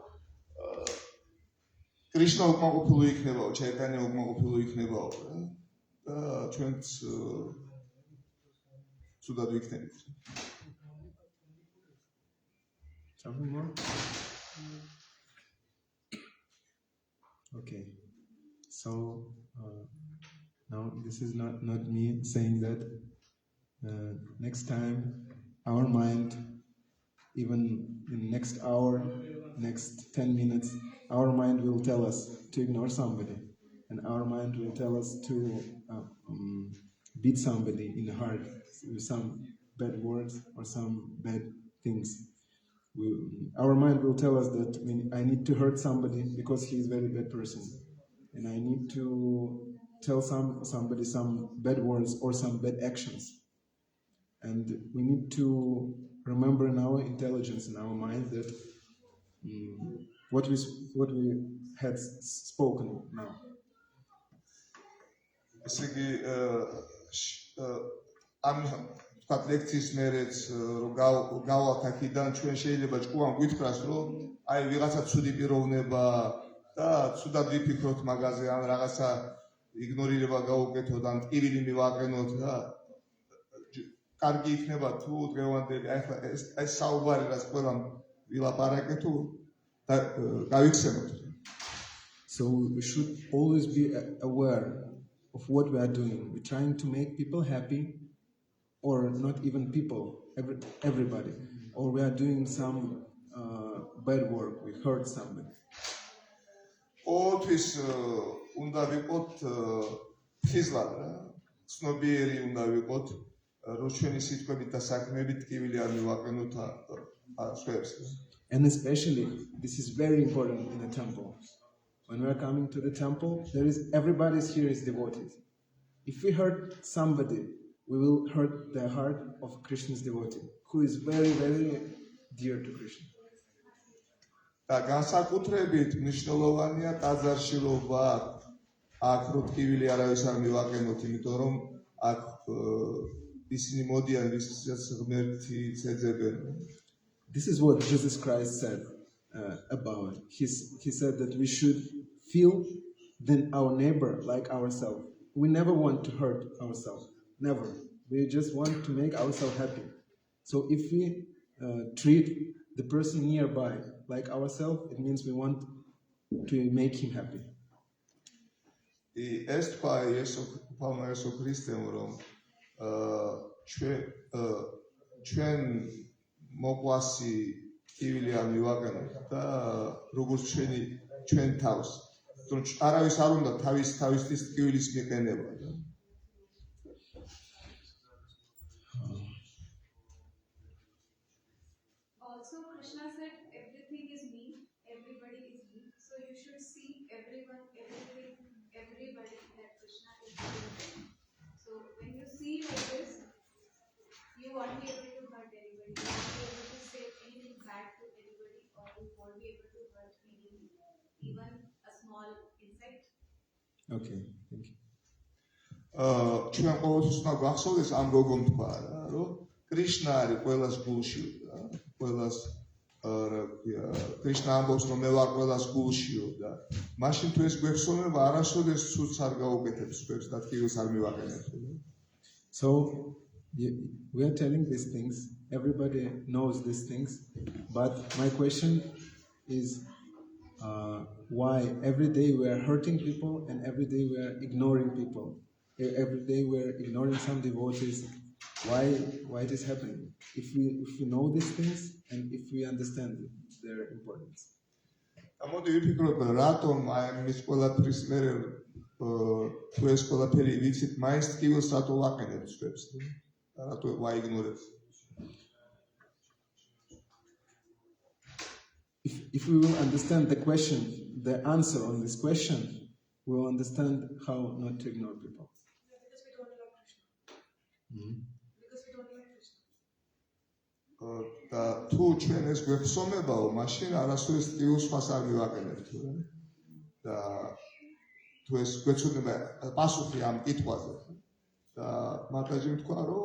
კრიშნა უკმაყოფილო იქნებაო, ჩაიტანია უკმაყოფილო იქნებაო რა. და ჩვენც ცუდად ვიქნებით. Something more? Okay. So now this is not me saying that. Next time, our mind, even in next hour, next 10 minutes, our mind will tell us to ignore somebody, and our mind will tell us to beat somebody in the heart with some bad words or some bad things. Our mind will tell us that I need to hurt somebody because he is a very bad person, and I need to tell somebody some bad words or some bad actions. And we need to remember in our intelligence, in our mind, that what we had spoken now. ესე იგი ამ თქვა ლექციის მერეც რომ გავალთ აქედან ჩვენ შეიძლება ჭკუამ გვითხრას რომ აი ვიღაცა ცუდი პიროვნება და ცუდად ვიფიქროთ მაგაზე ან რაღაცა იგნორირება გავუკეთოთ ან ტკივილი მივაყენოთ და კარგი იქნება თუ დღევანდელი აი საუბარი რაც ყველამ ვილაპარაკეთ თუ გავიხსენოთ. So we should always be aware of what we are doing. We're trying to make people happy, or not even people, everybody. Or we are doing some bad work, we hurt somebody. ყოველთვის უნდა ვიყოთ ხიზლად რა, ცნობიერი უნდა ვიყოთ, რომ ჩვენი სიტყვებით და საქმეებით ტკივილი არ მივაყენოთ სხვებს. And especially, this is very important in the temple. When we are coming to the temple, everybody here is devoted. If we hurt somebody, we will hurt the heart of Krishna's devotee, who is very, very dear to Krishna. და განსაკუთრებით მნიშვნელოვანია ტაძარში რო ვარ, აქ რო ტკივილი არავის არ მივაყენოთ, იმიტომ რომ აქ ისინი მოდიან, ვისაც ღმერთი ეძებენ. This is what Jesus Christ said about. He said that we should feel then our neighbor like ourselves. we never want to hurt ourselves. Never. We just want to make ourselves happy. So if we treat the person nearby like ourselves, it means we want to make him happy. ეს თქვა იესო ქრისტემ რომ ჩვენ მოყვასი ტკივილი არ მივაყენოთ და როგორც ჩვენ თავს არავის არ უნდა თავისთვის ტკივილის მიყენება. Also, Krishna said, everything is me, everybody is me. So you should see everyone, everything, everybody that Krishna is doing. So when you see like this, you won't be able to hurt anybody. You won't be able to say anything bad to anybody, or you won't be able to hurt anything, even a small insect. Okay, thank you. ჩვენ ყოველთვის უნდა გვახსოვდეს ამ როგორ თქვა რა, რომ კრიშნა არის ყველას გულში და ყველას რა ქვია, კრიშნა ამბობს რომ მე ვარ ყველას გულშიო და მაშინ თუ ეს გვეხსოვნება არასოდეს ცუდს არ გაუკეთებს გვერდს და ტკივილს არ მივაყენებთ. So we are telling these things, everybody knows these things, but my question is why every day we are hurting people and every day we are ignoring people. Every day we are ignoring some devotees. Why it is happening? If we know these things and if we understand their importance. ამოდი ვიფიქროთ რატომ აი ეს ყველაფრის მერე თუ ეს ყველაფერი ვიცით მაინც ტკივილს რატო ვაყენებთ ჩვენს და რატო ვაიგნორებთ? If we will understand the question, the answer on this question, we will understand how not to ignore people. Because we don't love Krishna. Mm-hmm. Because we don't love Krishna. და თუ ჩვენ ეს გვეხსოვებაო, მაშინ არასოდეს ტკივილს სხვას არ მივაყენებთ და თუ ეს გვეცოდება პასუხი ამ კითხვაზე და მათაჯი თქვა რომ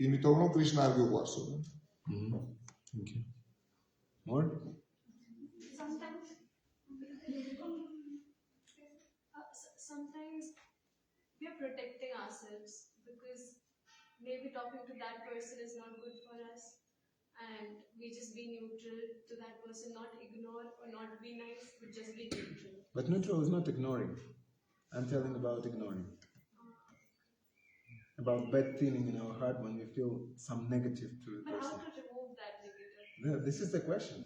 იმიტომ რომ კრიშნა არ გიყვარსო. Thank you. More? Sometimes we are protecting ourselves because maybe talking to that person is not good for us, and we just be neutral to that person, not ignore or not be nice, but just be neutral. But neutral is not ignoring. I'm telling about ignoring. About bad feeling in our heart when we feel some negative to a But how person. to remove that negative? This is the question.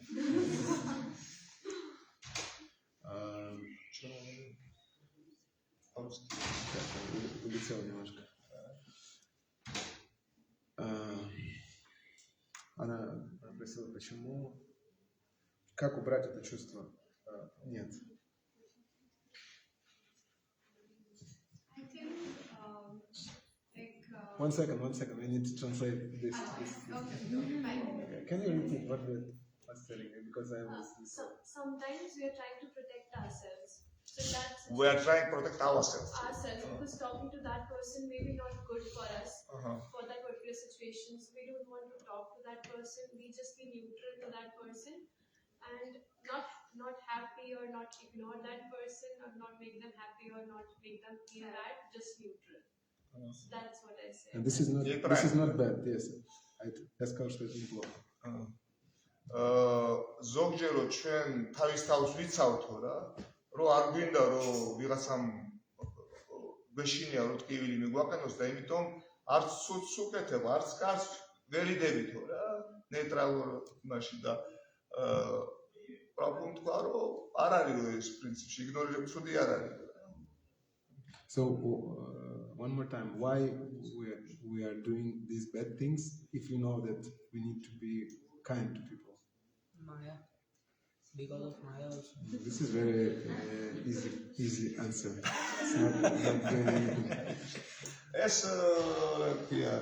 Улетел немножко. Она спросила, почему, как убрать это чувство? Нет. I think, One second. We need to translate this. okay, fine. Okay. Can you repeat what was telling me? Because I was. Sometimes we are trying to protect ourselves. So that's We are trying to protect ourselves. Because talking to that person may be not good for us for that particular situation. So we don't want to talk to that person. We just be neutral to that person and not happy or not ignore that person or not make them happy or not make them feel bad. Just neutral. So that's what I say. And this is not bad. Yes, я сказал, что это неплохо. ზოგჯერ ჩვენ თავის თავს ვიცავთო რა, რომ არ გვინდა რომ ვიღაცამ გვეშინია რომ ტკივილი მიგვაყენოს და იმიტომ არც ცუდს უკეთებ, არც კარგს ვერიდებითო რა, ნეიტრალურ იმაში და პრობლემა თქვა რომ არ არის ეს პრინციპი, იგნორირება ცუდი არ არის. So one more time, why we are doing these bad things if we know that we need to be kind to people? Maya. Because of Maya also. This is very easy answer. It's not doing anything. ეს რა ქვია,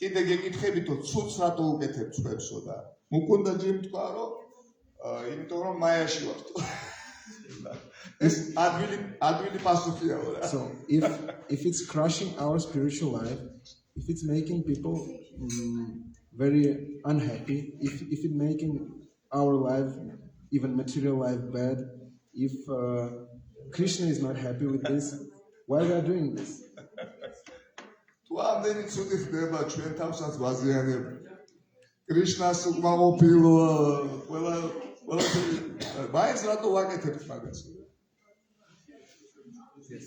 კიდე გეკითხებითო ცუდს რატო უკეთებ ჩვენსო და მოკონდა ჯერ თქვა რომ იმიტომ რომ მაიაში ვართ. ეს ადვილი პასუხიაო რა. So if it's crushing our spiritual life, if it's making people very unhappy, if it's making our life, even material life, bad, if Krishna is not happy with this, Why we are doing this? თუ ამდენი ცუდი ხდება ჩვენ თავსაც ვაზიანებ კრიშნას უკმაყოფილო ყველა მაინც რატო ვაკეთებთ მაგას? Yes.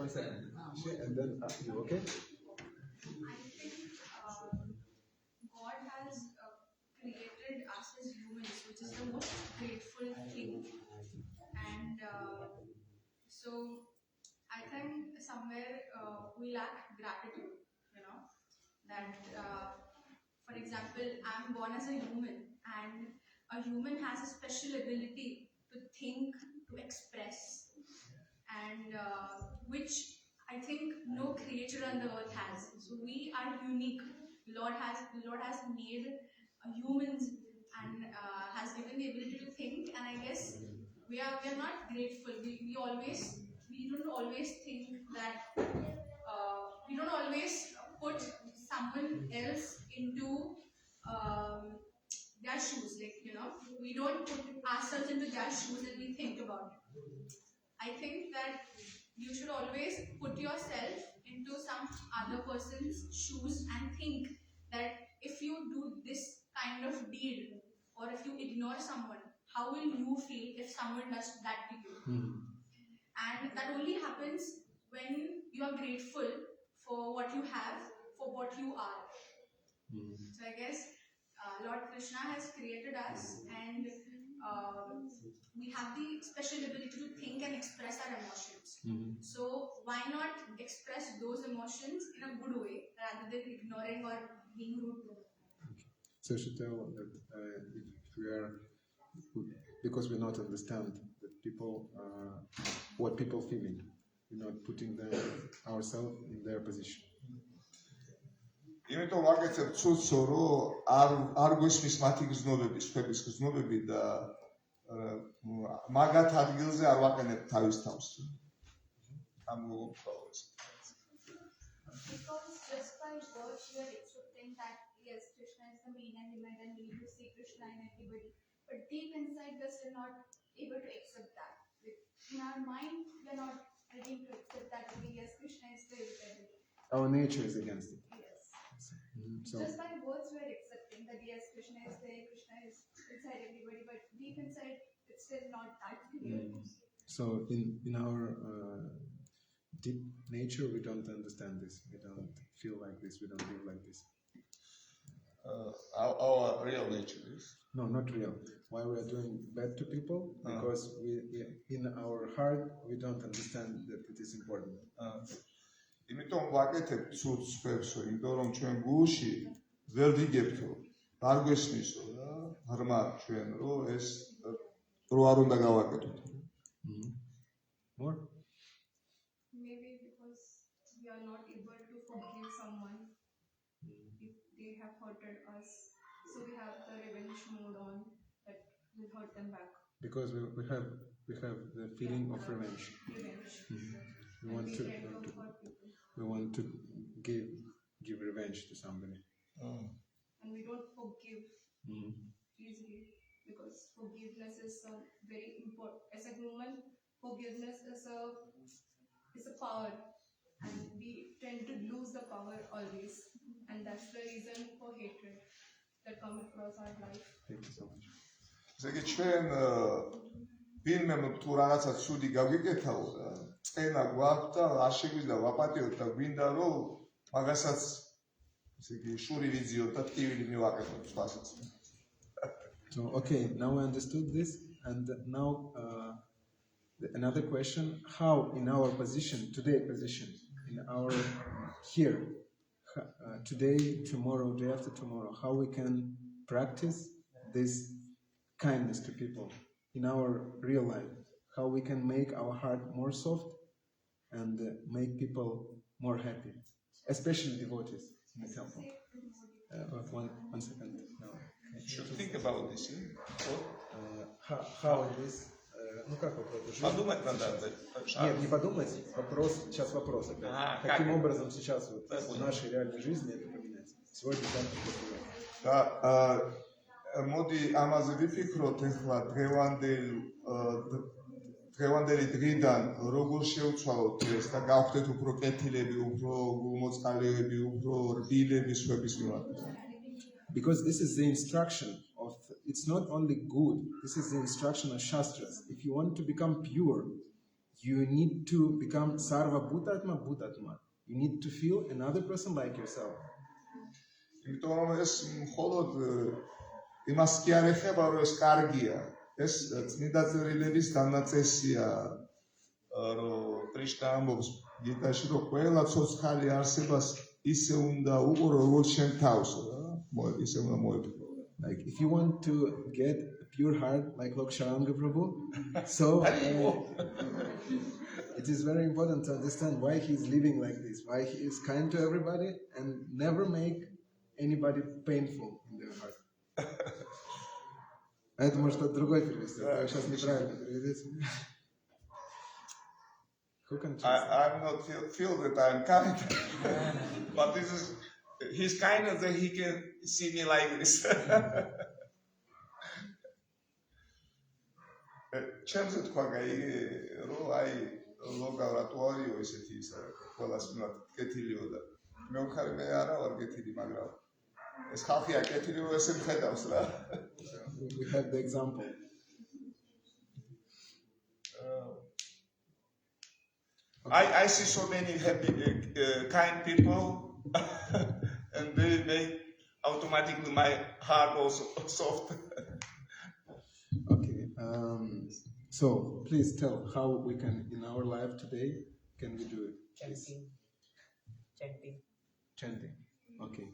One second. And then you okay? I think God has created us as humans, which is the most grateful thing. And so I think somewhere we lack gratitude, you know, that for example, I'm born as a human, and a human has a special ability to think, to express, and which I think no creature on the earth has. So we are unique. The Lord has made humans and has given the ability to think, and I guess we are not grateful. We don't always think that we don't always put someone else into their shoes, like, you know, we don't put ourselves into their shoes and we think about it. I think that you should always put yourself into some other person's shoes and think that if you do this kind of deed or if you ignore someone, how will you feel if someone does that to you? And that only happens when you are grateful for what you have, for what you are. So I guess Lord Krishna has created us, and we have the special ability to think and express our emotions. So why not express those emotions in a good way rather than ignoring or being rude to them? So you should tell that if we are, because we not understand that people, what people feeling, we're not putting them ourselves in their position. იმიტომ ვაკეთებ ცუდსო, რომ არ გვესმის მათი გრძნობები, სხვების გრძნობები და მაგათ ადგილზე არ ვაყენებ თავის თავს. Because just by words we are accepting that yes, Krishna is the main element and we need to see Krishna in everybody. But deep inside we are still not able to accept that. In our mind we are not ready to accept that okay, yes, Krishna is there with everybody. Our nature is against it. Yes. So Just by words we are accepting that yes, Krishna is there, Krishna is inside everybody, but deep inside it's still not that clear. So in our deep nature, we don't understand this. We don't feel like this. We don't live like this. Our real nature is. No, not real. Why we are doing bad to people? Because we in our heart we don't understand that it is important. იმიტომ ვაკეთებ ცუდ სფეროსო, იმიტომ რომ ჩვენ გულში ვერ ვიგებთო, არ გვესმისო რა, ღრმა ჩვენ რომ ეს რო არ უნდა გავაკეთოთ. More? Maybe because we are not able to forgive someone if they have hurted us. So we have the revenge mode on that will hurt them back. Because we have the feeling of revenge. We want to give revenge to somebody. And we don't forgive easily because forgiveness is very important. As a human, forgiveness is a power, and we tend to lose the power always, and that's the reason for hatred that comes across our life. Thank you so much. ესე იგი ჩვენ ვინმე თუ რაღაცა ცუდი გავიგეკეთაო და წენა გვაქვს და არ შეგვიძლია ვაპატიოთ და გვინდა რომ მაგასაც ესე იგი შური ვიძიოთ და ტკივილი მივაკეთოთ სხვასაც. So okay, now I understood this, and now another question: how in our position, in our here, today, tomorrow, day after tomorrow, how we can practice this kindness to people in our real life? How we can make our heart more soft and make people more happy, especially devotees in the temple. One second. No. Should think about this. How this? Ну как вопрос? Подумать надо. Нет, не подумать. Сейчас вопрос опять. Каким образом сейчас вот в нашей реальной жизни это поменяется? Сегодня, завтра, послезавтра. მოდი ამაზე ვიფიქროთ ახლა დღევანდელი დღიდან როგორ შევცვალოთ ეს და გავხდეთ უფრო კეთილები, უფრო გულმოწყალეები, უფრო რბილები სხვების მიმართ. Because this is the instruction of, it's not only good, this is the instruction of Shastras. If you want to become pure, you need to become Sarva Bhutatma Bhutatma. You need to feel another person like yourself. იმიტომ რომ ეს მხოლოდ იმას კი არ ეხება, რომ ეს კარგია. ეს წმინდა წერილების დამნაწესია, რომ კრიშნა ამბობს გიტაში, რომ ყველა ცოცხალი არსებას ისე უნდა უყურო, როგორც შენ თავს, ისე უნდა მოეპყრო. Like if you want to get a pure heart like Lok Sharanga Prabhu, so it is very important to understand why he is living like this, why he is kind to everybody and never make anybody painful in their heart. Это может от другой перевести, это сейчас неправильно переведете. Who can choose? I'm not feel that I'm kind, but this is his kindness that he can see me like this. ჩემზე თქვა გაიგე, რომ აი ლოგა რატო არისო ესეთი ის ყველას მიმართ კეთილიო და მე ვხარი მე არა ვარ კეთილი, მაგრამ ეს ხალხია კეთილი, რომ ესე მხედავს რა. We have the example. I see so many happy, kind people, and they make automatically my heart also soft. Okay. So please tell how we can in our life today can we do it? Please. Chanting. Okay.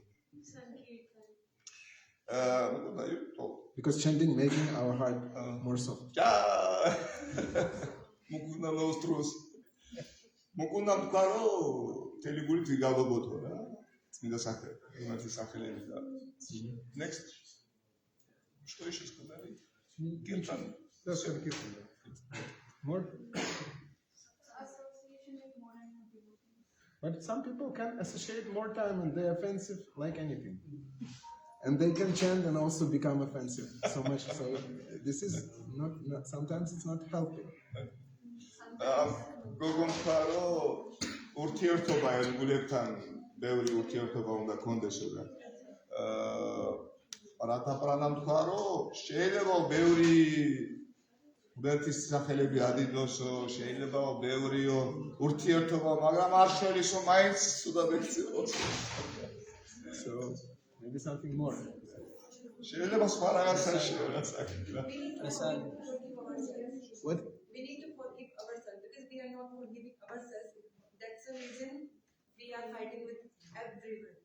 Because chanting making our heart more soft. მოგუნა ლოსტროს მოგუნა მყარო თელიგული ვიგავობოთო რა წმინდა სახე იმათი სახელები და next что еще сказали киртан More. But some people can associate more time and they're offensive like anything. And they can chant and also become offensive so much. So this is not sometimes it's not helping. გოგონფარო ურთიერთობა ერთგულებთან ბევრი ურთიერთობა უნდა გქონდესო და რათა პრანამ თქვა რომ შეიძლება ბევრი ბერთის სახელები ადიდოსო შეიძლება ბევრიო ურთიერთობა მაგრამ არ შეისო მაინც სულად ექცეოს So maybe something more. შეიძლება სხვა რაღაცა შეეცაკ What? We need to forgive ourselves because we are not forgiving ourselves. That's the reason we are fighting with everyone.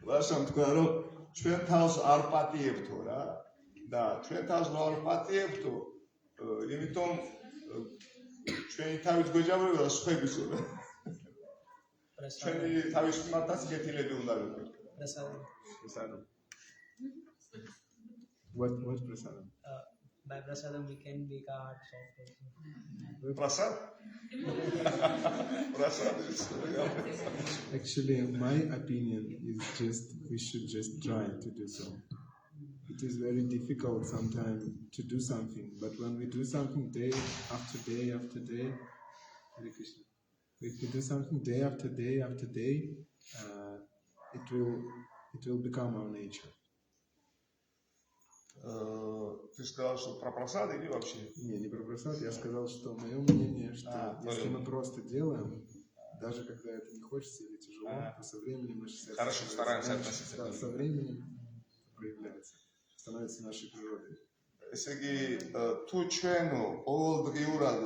ლაშამ თქვა რომ ჩვენ თავს არ პატიებთო რა და ჩვენ თავს არ პატიებთო იმიტომ ჩვენი თავის გვეჯაბრება და სხვებისო რა ჩვენი თავის მიმართაც კეთილები უნდა ვიყოთ Prasadam. What prasadam? By prasadam we can make our heart soft also. პრასად პრასად Actually, my opinion is just we should just try to do so. It is very difficult sometimes to do something, but when we do something day after day after day, Hare Krishna. If we do something day after day after day, it will become our nature. Ты сказал, что про просад или вообще? Не про просад. Я сказал, что мое мнение, что если мы просто делаем, даже когда это не хочется или тяжело, то со временем наше сердце... Хорошо, стараемся относиться. Да, со временем проявляется, становится нашей природой. ესე იგი, თუ ჩვენ ყოველდღიურად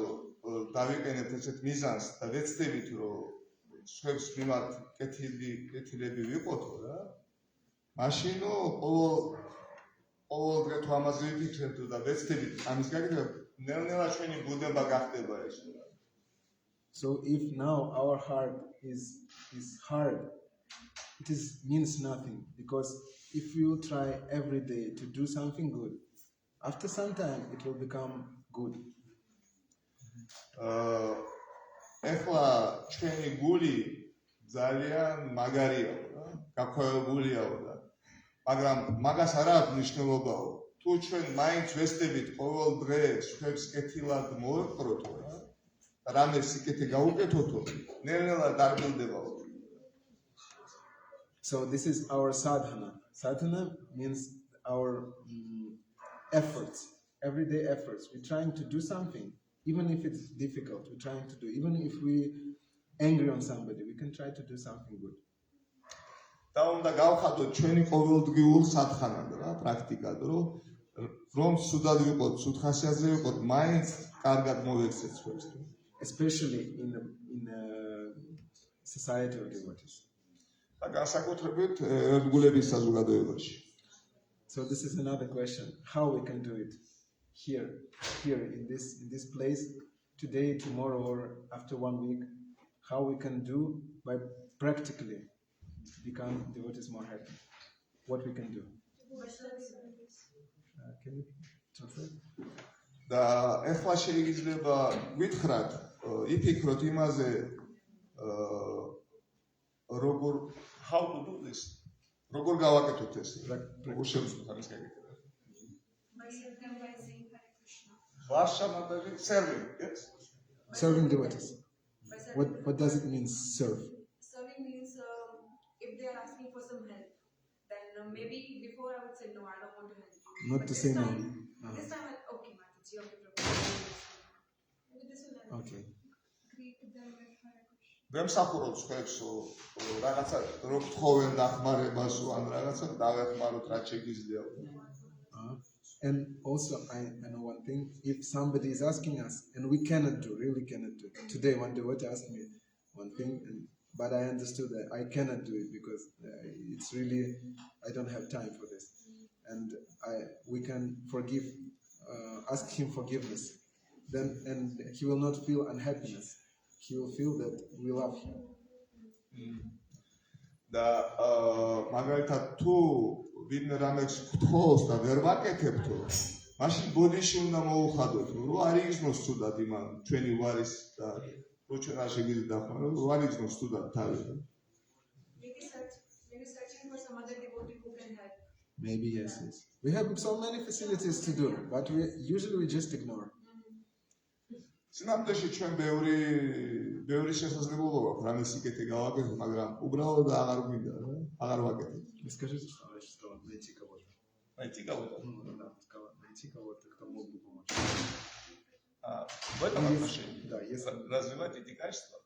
დავიყენებთ ესეთ მიზანს და ვეცდებით, რომ სხვებს მიმართ კეთილები ვიყოთ რა, მაშინ ყოველდღე თუ ამაზე ვიფიქრებთ და ვეცდებით ამის გაკეთება, ნელ-ნელა ჩვენი ბუდება გახდება ეს. So if now our heart is hard, it means nothing, because if you try every day to do something good, after some time it will become good. ეხლა ჩვენი გული ძალიან მაგარია რა, გაქვავებულიაო და მაგრამ მაგას არ აქვს მნიშვნელობაო. თუ ჩვენ მაინც ვესწრებით ყოველ დღე სხვებს კეთილად მოვეყროთო რა, რამე სიკეთე გავუკეთოთო, ნელ-ნელა დარბილდება. So this is our sadhana. Sadhana means our efforts, everyday efforts. We're trying to do something, even if it's difficult. We're trying to do, even if we angry on somebody, we can try to do something good. და უნდა გავხადოთ ჩვენი ყოველდღიურ სათხანად რა, პრაქტიკად, რომ სუდად ვიყოთ, სუდ ხასიათზე ვიყოთ, მაინც კარგად მოვექცეთ სხვებს. Especially in a society of devotees. და განსაკუთრებით ერთგულების საზოგადოებაში. So this is another question: how we can do it here in this place, today, tomorrow, or after 1 week? How we can do by practically become devotees more happy? What we can do? Can you translate? და ეხლა შეიძლება გითხრათ, იფიქროთ იმაზე, როგორ how to do this? როგორ გავაკეთოთ ეს? როგორ შევძლოთ ამის გაკეთება? Vashamataji serving, yes? Serving devotees. What does it mean, serve? Serving means if they are asking for some help, then maybe before I would say no, I don't want to help you. Not But to this say no. time, This time, okay, Mataji, okay, Prabhu. Maybe this will help. Okay. ვემსახუროთ სხვებს რაღაცა რო გთხოვენ დახმარებას ან რაღაცა დავეხმაროთ რაც შეგვიძლია. And also, I know one thing: if somebody is asking us and we really cannot do it. Today, one devotee asked me one thing, but I understood that I cannot do it because it's really I don't have time for this, and we can ask him forgiveness. Then, and he will not feel unhappiness. He will feel that we love him. და მაგალითად თუ ვინმე რამეს გთხოვს და ვერ ვაკეთებთო, მაშინ ბოდიში უნდა მოუხადოთ, რომ არ იგრძნოს ცუდად იმან ჩვენი ვარის და რო ჩვენ არ შეგვიძლია დახმაროთ, რომ არ იგრძნოს ცუდად თავი. Maybe searching for some other devotee who can help. Maybe yes. We have so many facilities to do, but we just ignore. სინამდვილეში ჩვენ ბევრი შესაძლებლობა აქვს რამე სიკეთე გავაკეთოთ, მაგრამ უბრალოდ აღარ გვინდა რა, აღარ ვაკეთებ. Скажите, что найти кого-то. Найти кого-то? Найти кого-то, кто мог бы помочь. В этом отношении? Да, если... Развивать эти качества?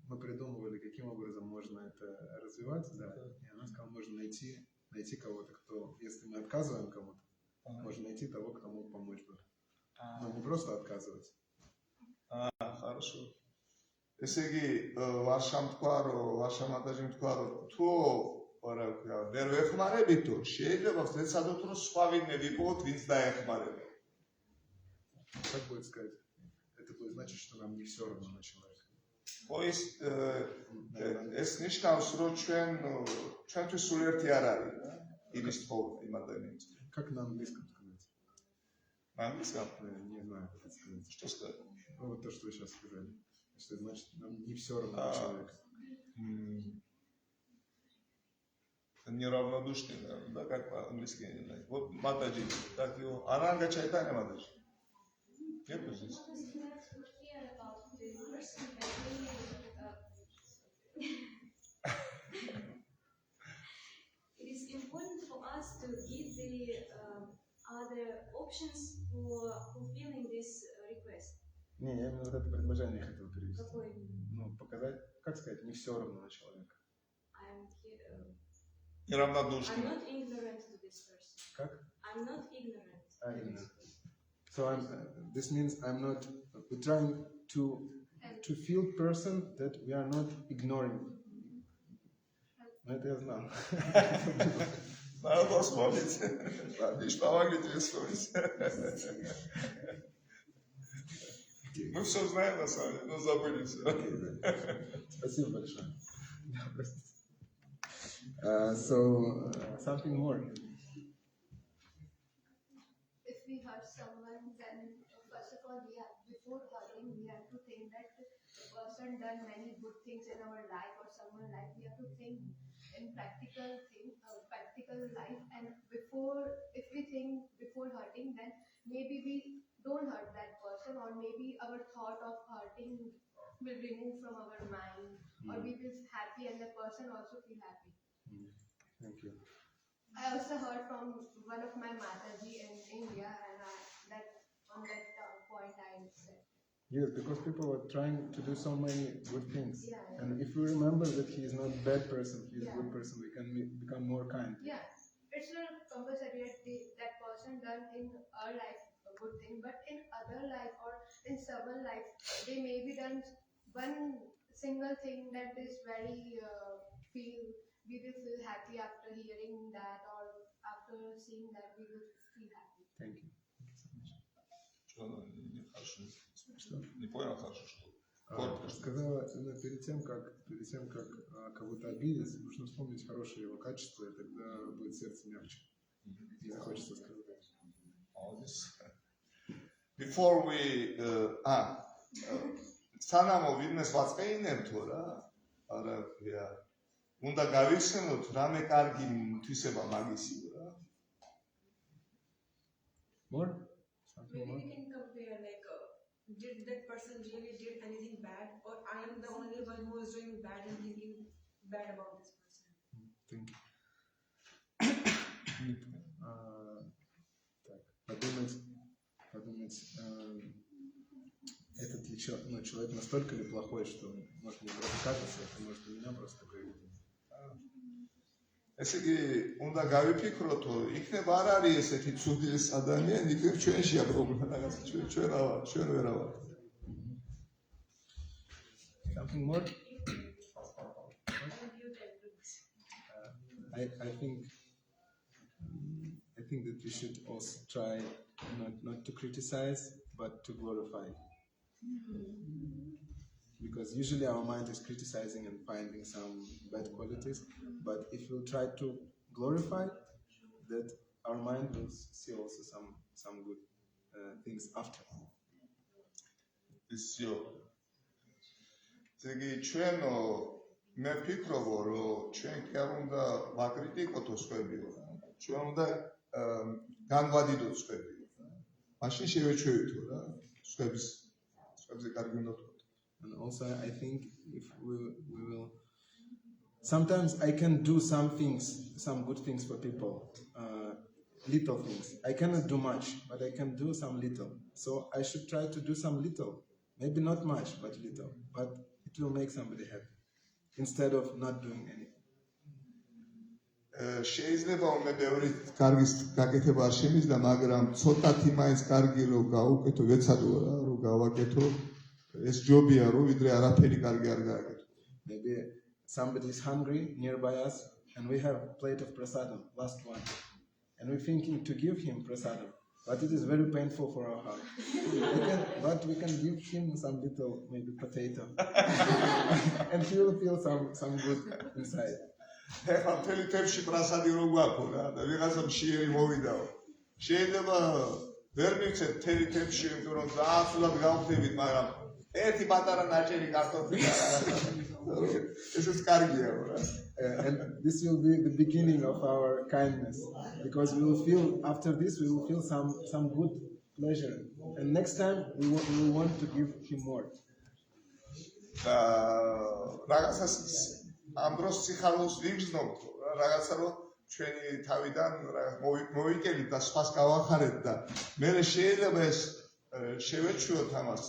Мы придумывали, каким образом можно это развивать, да. И она сказала, можно найти кого-то, кто, если мы отказываем кому-то, можно найти того, кто мог помочь бы. Но не просто отказывать. Хорошо. ესე იგი, ვარშამ თქვა, რომ ვარშამატაჟი თქვა, რომ თუ რა ვქნა, ვერ ვეხმარებითო, შეიძლება ვცადოთ, რომ სხვა ვინმე ვიყოთ, ვინც დაეხმარება. Как будет сказать? Это будет значить, что нам не все равно на человека. ეს ნიშნავს, რომ ჩვენთვის სულ ერთი არ არის, რა, იმის თხოვნა იმ ადამიანის. Как на английском сказать? На английском? Не знаю, как это сказать. Что сказать? Ну, вот то, что вы сейчас сказали. Что значит, нам не все равно на человека. Неравнодушный, да, как по-английски, я не знаю. Вот Матаджи, так его, Аранга Чайтаня Матаджи. Нету здесь? It is important for us to give the other options for fulfilling this request. Не, я именно вот это предложение хотел перевести. Какое? Ну, показать, как сказать, не все равно на человека. I'm Неравнодушный. not ignorant to this person. Как? I'm not ignorant. Именно. So this means we're trying to feel person that we are not ignoring. Это я знал. Надо было вспомнить. Лишь помогите вспомнить. Мы все знаем на самом деле, но забыли все. Спасибо большое. So, something more. If we hurt someone, then first of all, before hurting, we have to think that the person done many good things in our life or someone life. We have to think in practical life, and if we think before hurting, then maybe we don't hurt that person, or maybe our thought of hurting will remove from our mind, or we will happy and the person also feel happy. Thank you. I also heard from one of my Mataji in India, and on that point I said. Yes, because people are trying to do so many good things. Yeah. And if we remember that he is not a bad person, he is Yeah. a good person, we can become more kind. Yeah, it's not compulsory that that person done in our life a good thing, but in other life or in someone life, they may be done one single thing that is very we will feel happy after hearing that, or after seeing that we will feel happy. Thank you. Что? Не понял хорошо, что. Сказала, перед тем, как кого-то обидеть, нужно вспомнить хорошие его качества, и тогда будет сердце мягче. И захочется сказать. Before we სანამ ვინმეს ვაწყეინებ თუ რა არა ქვია უნდა გავიხსენოთ რამე კარგი თვისება მაგისიო რა More? Maybe we can compare like did that person really did anything bad, or I am the only one who is doing bad and thinking bad about this person. Thank you. подумать, этот человек настолько ли плохой, что может мне просто кажется, это может у меня просто такое видение. ესე იგი, უნდა გავიფიქროთ, იქნება არ არის ესეთი ცუდი ადამიანი, იქნება ჩვენშია პრობლემა, რაღაც ჩვენ ვერავარ. Something more? I think that we should also try not to criticize, but to glorify. Because usually our mind is criticizing and finding some bad qualities, but if we'll try to glorify, that our mind will see also some good things after. ისიო. ზეგი ჩვენო მე ვფიქრობ, რომ ჩვენ კი არ უნდა ვაკრიტიკოთ სხვებიო. ჩვენ უნდა განვადიდოთ სხვებიო. მაშინ შევეჩვევითო რა, სხვებზე კარგი უნდა ვთქვათ. And also, I think if we will, sometimes I can do some good things for people, little things. I cannot do much, but I can do some little. So I should try to do some little, maybe not much, but little. But it will make somebody happy, instead of not doing anything. შეიძლება მე ბევრი კარგი გაკეთება არ შემიძლია, მაგრამ ცოტათი მაინც კარგი რო გავუკეთო, ვეცადო რა, რო გავაკეთო. ეს ჯობია რომ ვიდრე არაფერი კარგი არ გააკეთო. Maybe somebody is hungry nearby us and we have a plate of prasadam, last one. And we're thinking to give him prasadam, but it is very painful for our heart. But we can give him some little, maybe potato. And he will feel some good inside. ეხლა მთელი თებში პრასადი რო გვაქვს რა და ვიღაცა მშიერი მოვიდაო. შეიძლება ვერ მივცეთ მთელი თებში, იმიტომ რომ ძალიან სულად გავხდებით, მაგრამ ერთი პატარა ნაჭერი კარტოფილი ესეც კარგია რა. And this will be the beginning of our kindness, because we will feel, after this we will feel some good pleasure, and next time we will want to give him more. რაღაცას ამ დროს სიხარულს ვიგრძნობთ, რაღაცა რომ ჩვენი თავიდან მოვიკელით და სხვას გავახარეთ და მე შეიძლება ეს შევეჩვიოთ ამას.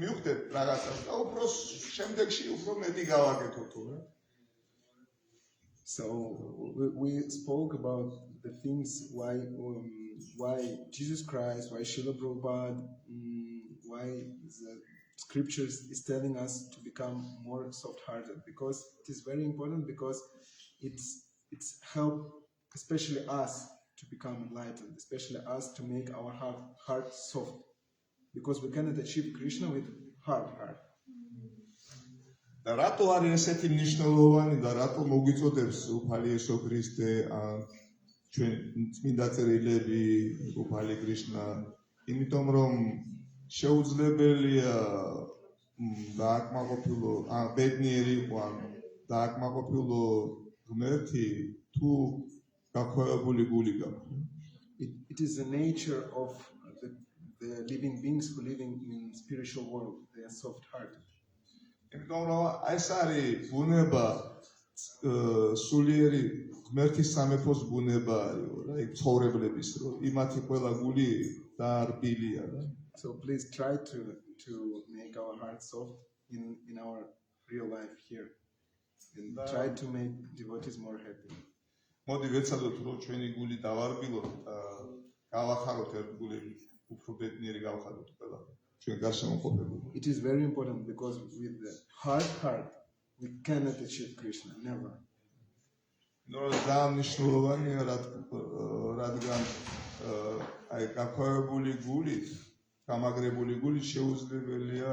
მივხვდეთ რაღაცას და უფრო შემდეგში უფრო მეტი გავაკეთოთ რა. So we spoke about the things why Jesus Christ, why Srila Prabhupada, why the scriptures is telling us to become more soft-hearted, because it is very important, because it's help especially us to become enlightened, especially us to make our heart soft, because we cannot achieve Krishna with hard heart. და რატო არის ესეთი მნიშვნელოვანი და რატო მოგვიწოდებს უფალი იესო ქრისტე ჩვენ წმინდა წერილები უფალი კრიშნა? იმიტომ რომ შეუძლებელია დააკმაყოფილო ბედნიერი იყო დააკმაყოფილო ღმერთი თუ გაქვავებული გული გაქვს. It is the nature of the living beings who live in spiritual world. They are soft-hearted. იმიტომ რომ ეს არის ბუნება სულიერი ღმერთის სამეფოს ბუნებაა, რა, იქ ცხოვრებლების, რომ იმათი ყველა გული დაარბილია და So please try to make our hearts soft in our real life here. And try to make devotees more happy. მოდი ვეცადოთ რომ ჩვენი გული დავარბილოთ და გავახაროთ ერთ გულები, უფრო ბედნიერი გავხადოთ ყველა ჩვენ გარშემო ყოფილი. It is very important because with the hard heart we cannot achieve Krishna, never. ნუ ძალიან მნიშვნელოვანია რადგან აი გაქვავებული გულით, გამაგრებული გულით შეუძლებელია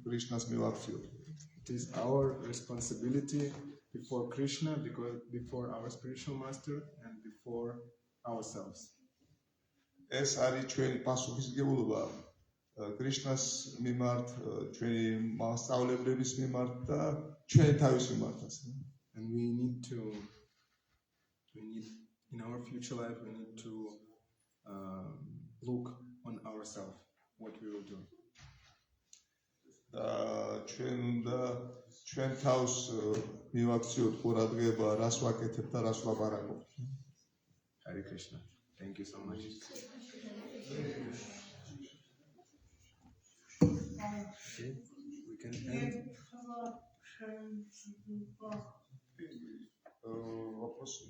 კრიშნას მივაქციოთ. It is our responsibility before Krishna, because before our spiritual master and before ourselves. ეს არის ჩვენი პასუხისმგებლობა კრიშნას მიმართ, ჩვენი მასწავლებლების მიმართ და ჩვენი თავის მიმართაც. And we need in our future life we need to look on ourselves what we will do. და ჩვენ უნდა ჩვენ თავს მივაქციოთ ყურადღება, რას ვაკეთებ და რას ვლაპარაკობ. Hare Krishna. Thank you so much. Okay, we can end. Вопросы?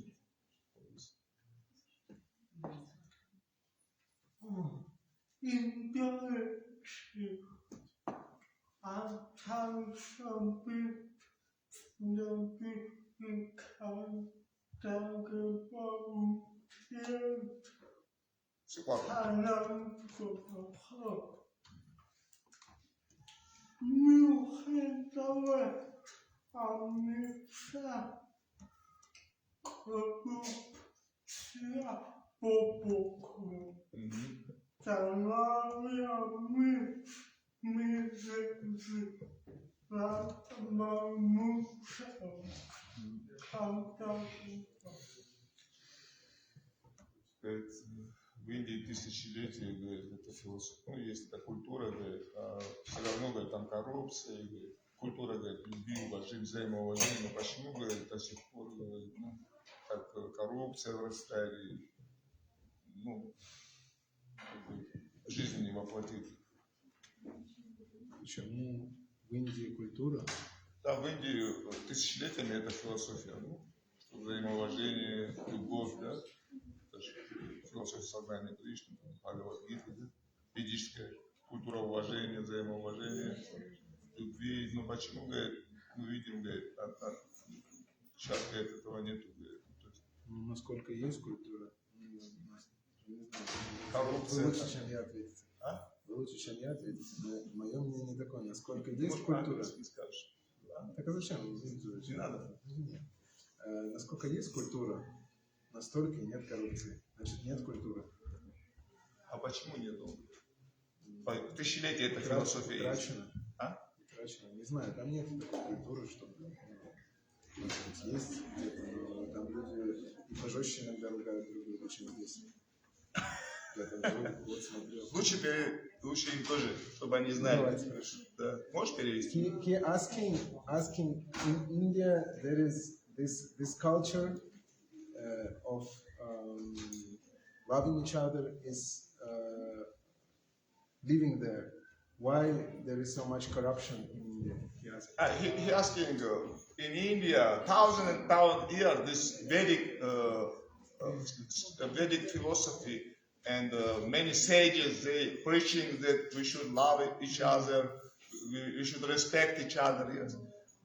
В Индии тысячелетия, говорит, это философия. Ну, есть эта культура, говорит, все равно, говорит, там коррупция, говорит, культура, говорит, любви, уважения, взаимоуважения. Но почему, говорит, до сих пор, говорит, ну, как коррупция вырастает, ну, жизнь не воплотит. Почему в Индии культура? Да, в Индии тысячелетиями это философия, ну, что взаимоуважение, любовь, да, это же философия сознания Кришны, Бхагавад-гита, да? Ведическая культура уважения, взаимоуважения, любви. Ну почему, говорит, мы видим, говорит, сейчас, говорит, этого нету, говорит. Ну, насколько есть культура, Коррупция. Вы лучше, чем я ответите. Вы лучше, чем я ответите. Но мое мнение такое, насколько есть культура. Не скажешь. Так а зачем? Не надо. Насколько есть культура, настолько и нет коррупции. Значит, нет культуры. А почему нету? Тысячелетия это философия есть. Трачено. Не знаю, там нет такой культуры, чтобы может быть, есть где-то, но там люди и пожестче иногда ругают друг друга, чем здесь. Вот смотрел. Лучше им тоже, чтобы они знали. Давайте, хорошо. Да. Можешь перевести? He asking in India there is this culture of loving each other is living there. Why there is so much corruption in India? He asking in India, thousand and thousand years, this Vedic philosophy and many sages they preaching that we should love each other, we should respect each other. Yes,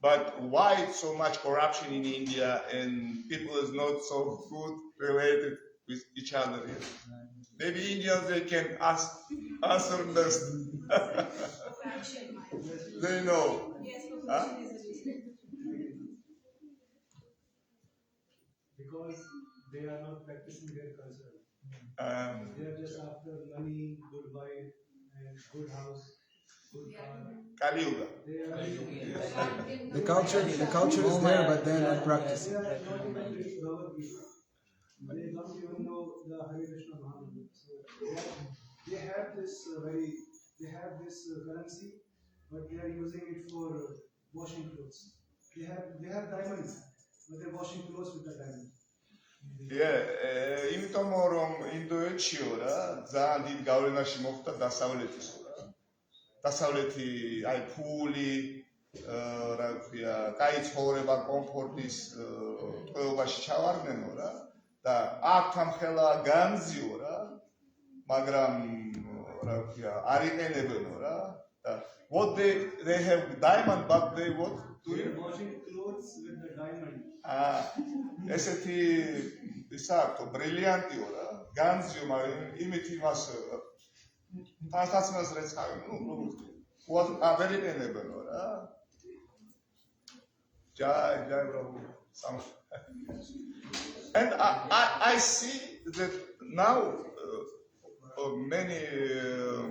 but why so much corruption in India and people is not so good related with each other? Yes? Maybe Indians they can answer best. They know. Huh? Because they are not practicing their culture. They are just after money, good wife, and good house. Kali Yuga. The culture is there, but they're not practicing. They are not even read Bhagavad Gita. They don't even know the Hare Krishna Mahamantra. So they have this currency, but they are using it for washing clothes. They have diamonds, but they're washing clothes with the diamond. იმიტომ რომ ინდოეთშიო რა ძალიან დიდ გავლენაში მოხდა დასავლეთისო რა. დასავლეთი აი ფული რა ქვია, კაი ცხოვრება, კომფორტის ტყვეობაში ჩავარდნენო რა და აქ ამხელა განძიო რა, მაგრამ რა ქვია, არ იყენებენო რა და what they have diamond but they what do They are washing clothes with the diamond. ესეთი ისაა ბრილიანტიო რა, განძიო, მაგრამ იმით იმას თანხასმას რეცხავი, what არ იყენებენო რა. Jai Prabhu. And I see that now many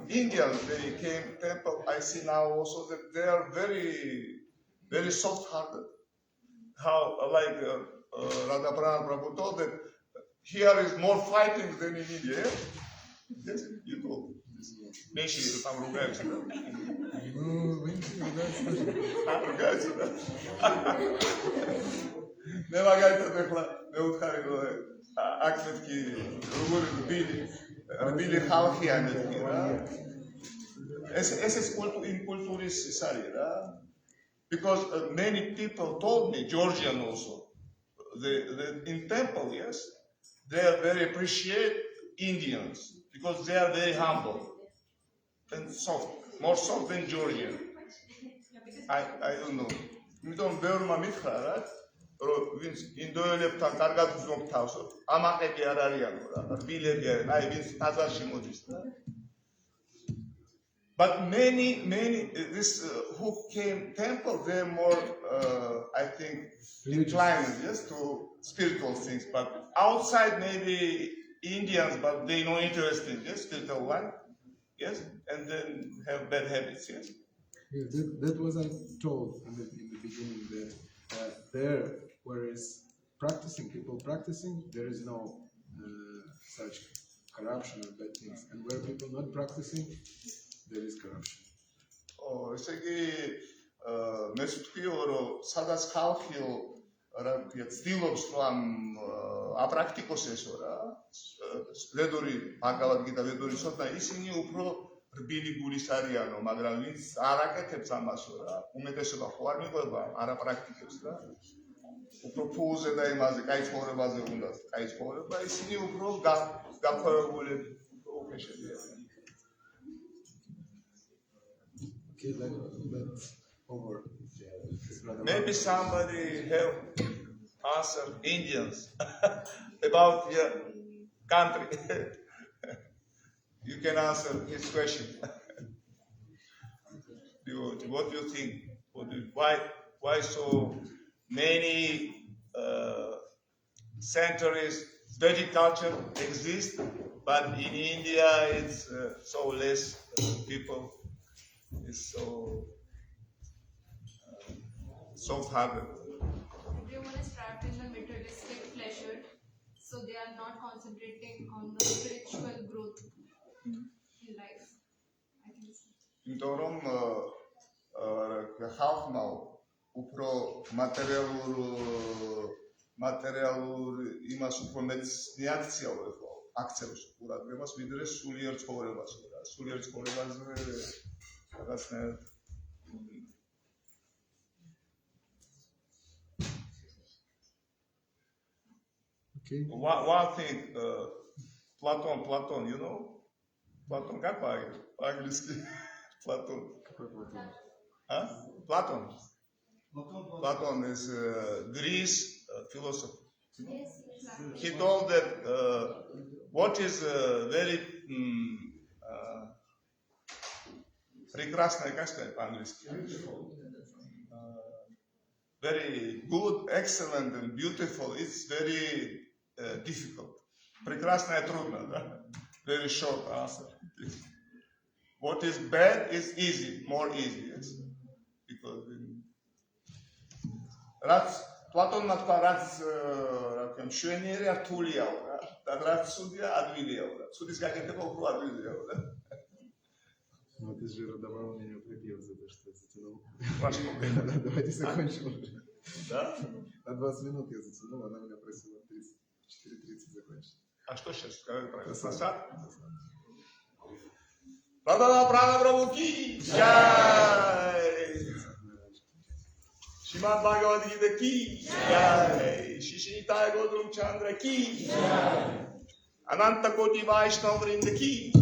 Indians, they came temple. I see now also that they are very, very soft-hearted. How, like Radhaprabhu Prabhu told that here is more fighting than in India. Yes, you told. Meshi, там ругаются. Ругаются, да? მე მაგალითად ახლა მე ვუთხარი რომ აქ მეთქი როგორი რბილი ხალხია მეთქი რა ეს კულტურის ის არის რა because many people told me Georgian also in temple yes they are very appreciate Indians because they are very humble and soft more soft than Georgian I don't know იმიტომ ბევრმა მითხრა რა რომ ვინც ინდოელებთან კარგად ვზნობ თავს, ამაყები არ არიანო რა, რბილები არიან, აი ვინც ტაძარში მოდის რა. But many this who came temple they more I think inclined yes to spiritual things but outside maybe Indians but they no interest in yes spiritual life yes and then have bad habits yes. Yeah, that was I told in the beginning that there whereas people practicing there is no such corruption or bad things and where people not practicing there is corruption. ესე იგი მე ვთქვიო რომ სადაც ხალხიო რა ქვია ცდილობს რომ აპრაქტიკოსესო რა ვედური ბაგავად გიტა ვედური სოთა ისინი უფრო რბილი გულის არიანო მაგრამ ვინც არ აკეთებს ამასო რა უმეტესობა ხო არ მიყვება არ აპრაქტიკებს რა უფრო ფულზე და იმაზე კაი ცხოვრებაზე უნდა კაი ცხოვრება ისინი უფრო გაქვავებული უკეშებია Okay, let's over. Maybe somebody have answered Indians about your country. You can answer his question. What do you think? Why so many centuries Vedic culture exists, but in India it's so less people. Is so soft-hearted. Everyone is trapped in the materialistic pleasure, so they are not concentrating on the spiritual growth in life. I think so. იმიტომ რომ ხალხმა უფრო მატერიალურ იმას უფრო მეც რეაქცია აქცევს ყურადღებას ვიდრე სულიერ ცხოვრებას რა სულიერ ცხოვრებაზე რაღაცნაირად Okay. One thing Platon you know Platon как по-английски Platon Platon is Greece philosopher he told that what is very прекрасное, как сказать по-английски? Very good, excellent and beautiful. It's very difficult. Прекрасное трудно, да? Very short answer. what is bad is easy, more easy, yes? Because რაც პლატონმა თქვა, რაც რა ქვია, მშვენიერია, რთულიაო რა. და რაც ცუდია, ადვილიაო რა. ცუდის გაკეთება უფრო ადვილიაო რა. Ну, ты же давал мне припев за то, что затянул. Ваш комплимент. Давайте закончим. Да? На 20 минут я затянул, она меня просила 4:30 закончить. А что сейчас? Сад? Радала Прана Прабху Jai! Shrimad Bhagavad Gita ki Jai! Shri Nitai Gautam Chandra ki Jai! Ananta Koti Vaishnava Vrinda ki